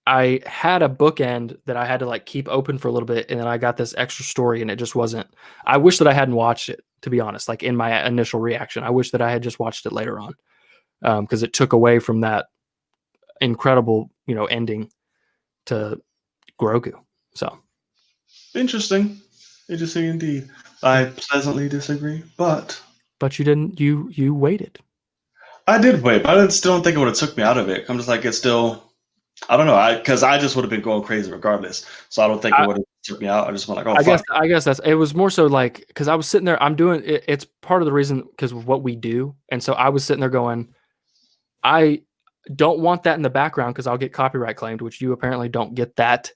I had a bookend that I had to like keep open for a little bit, and then I got this extra story, and it just wasn't. I wish that I hadn't watched it, to be honest. Like, in my initial reaction, I wish that I had just watched it later on, because it took away from that incredible, you know, ending to Grogu. So Interesting indeed. I pleasantly disagree, but you didn't. You waited. I did wait, but I still don't think it would have took me out of it. I'm just like, it's still, I don't know, because I just would have been going crazy regardless. So I don't think it would have took me out. I just went like, oh, I fuck. guess that's it. Was more so like, because I was sitting there, I'm doing it, it's part of the reason because of what we do, and so I was sitting there going, I don't want that in the background because I'll get copyright claimed, which you apparently don't get that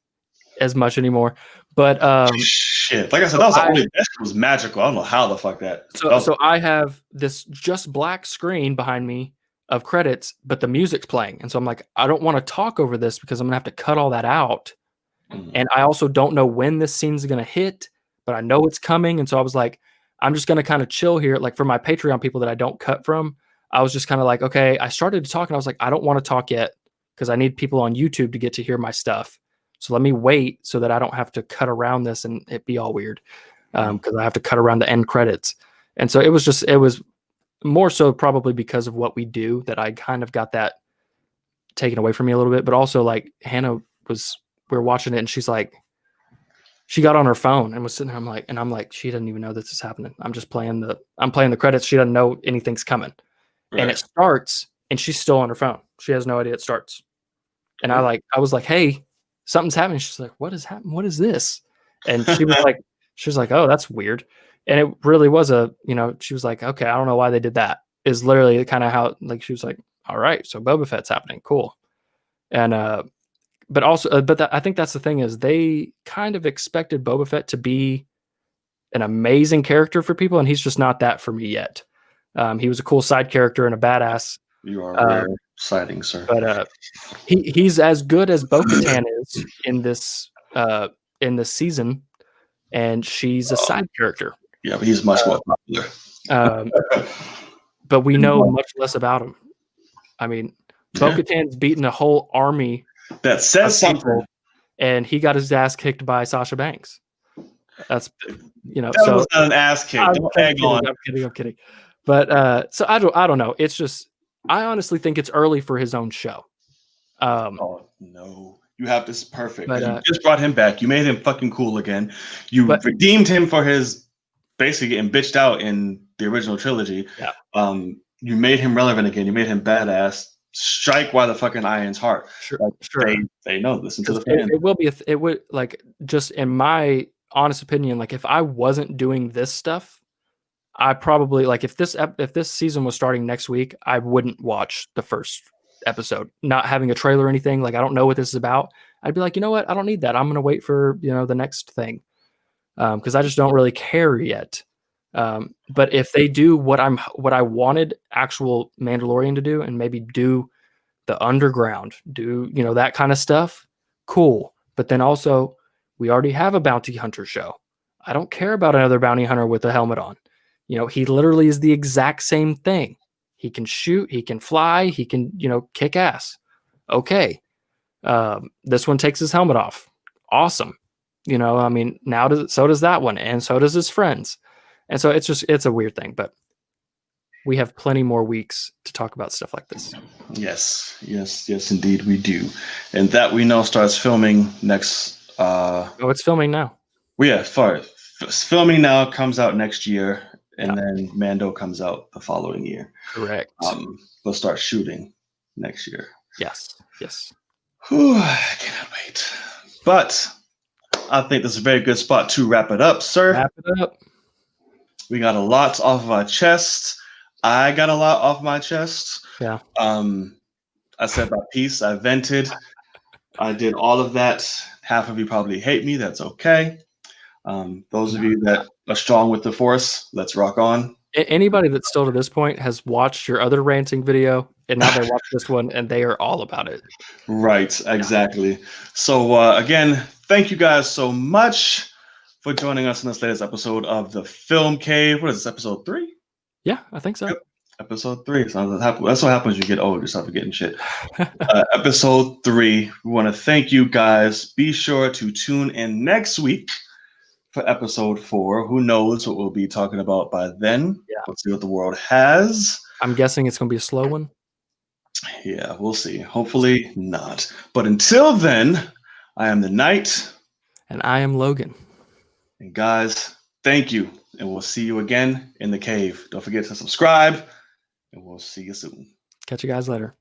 as much anymore. But Shit, like I said, that was the only that was magical. I don't know how the fuck that. So I have this just black screen behind me of credits, but the music's playing, and so I'm like, I don't want to talk over this because I'm gonna have to cut all that out. And I also don't know when this scene's going to hit, but I know it's coming. And so I was like, I'm just going to kind of chill here. Like, for my Patreon people that I don't cut from, I was just kind of like, okay, I started to talk and I was like, I don't want to talk yet because I need people on YouTube to get to hear my stuff. So let me wait so that I don't have to cut around this and it be all weird, because I have to cut around the end credits. And so it was more so probably because of what we do that I kind of got that taken away from me a little bit. But also, like, Hannah we were watching it and she's like, she got on her phone and was sitting there. I'm like, she doesn't even know this is happening. I'm playing the credits. She doesn't know anything's coming. Right. And it starts and she's still on her phone. She has no idea it starts. And I was like, hey, something's happening. She's like, what is happening? What is this? And she was like, oh, that's weird. And it really was she was like, okay, I don't know why they did that. Is literally kind of how, like, she was like, all right, so Boba Fett's happening. Cool. And, but also, I think that's the thing, is they kind of expected Boba Fett to be an amazing character for people, and he's just not that for me yet. He was a cool side character and a badass. You are rare sighting, sir. But he's as good as Bo-Katan is in this season, and she's a side character. Yeah, but he's much more popular. But we know much less about him. I mean, Bo-Katan's beaten a whole army. That says something. And he got his ass kicked by Sasha Banks. That's, that was not an ass kick. I'm kidding. But so I don't know. It's just, I honestly think it's early for his own show. Oh no, you have this perfect. You just brought him back. You made him fucking cool again. You redeemed him for his basically getting bitched out in the original trilogy. Yeah. You made him relevant again. You made him badass. Strike while the fucking iron's hot. Sure. They know. Listen to the fans. It will be. It would, like, just in my honest opinion, like, if I wasn't doing this stuff, I probably, like, if this season was starting next week, I wouldn't watch the first episode. Not having a trailer or anything, like, I don't know what this is about. I'd be like, you know what? I don't need that. I'm gonna wait for the next thing, because I just don't really care yet. But if they do what I wanted actual Mandalorian to do, and maybe do the underground, do that kind of stuff, cool. But then also, we already have a bounty hunter show. I don't care about another bounty hunter with a helmet on. He literally is the exact same thing. He can shoot, he can fly, he can kick ass. Okay, this one takes his helmet off. Awesome. I mean, so does that one, and so does his friends. And so it's a weird thing, but we have plenty more weeks to talk about stuff like this. Yes, indeed we do. And that we know starts filming next. It's filming now. Well, yeah, filming now, comes out next year, and then Mando comes out the following year. Correct. We'll start shooting next year. Yes. Whew, I cannot wait. But I think this is a very good spot to wrap it up, sir. Wrap it up. We got a lot off of our chests. I got a lot off my chest. Yeah. I said my piece. I vented. I did all of that. Half of you probably hate me. That's okay. Those of you that are strong with the Force, let's rock on. Anybody that still to this point has watched your other ranting video and now they watch this one and they are all about it. Right, exactly. So again, thank you guys so much for joining us in this latest episode of the Film Cave. What is this, episode 3? Yeah, I think so. Yep, episode 3. So that's what happens when you get old. You start forgetting shit. Episode 3. We want to thank you guys. Be sure to tune in next week for episode 4. Who knows what we'll be talking about by then? Yeah. Let's see what the world has. I'm guessing it's going to be a slow one. Yeah, we'll see. Hopefully not. But until then, I am the Knight. And I am Logan. And guys, thank you. And we'll see you again in the cave. Don't forget to subscribe. And we'll see you soon. Catch you guys later.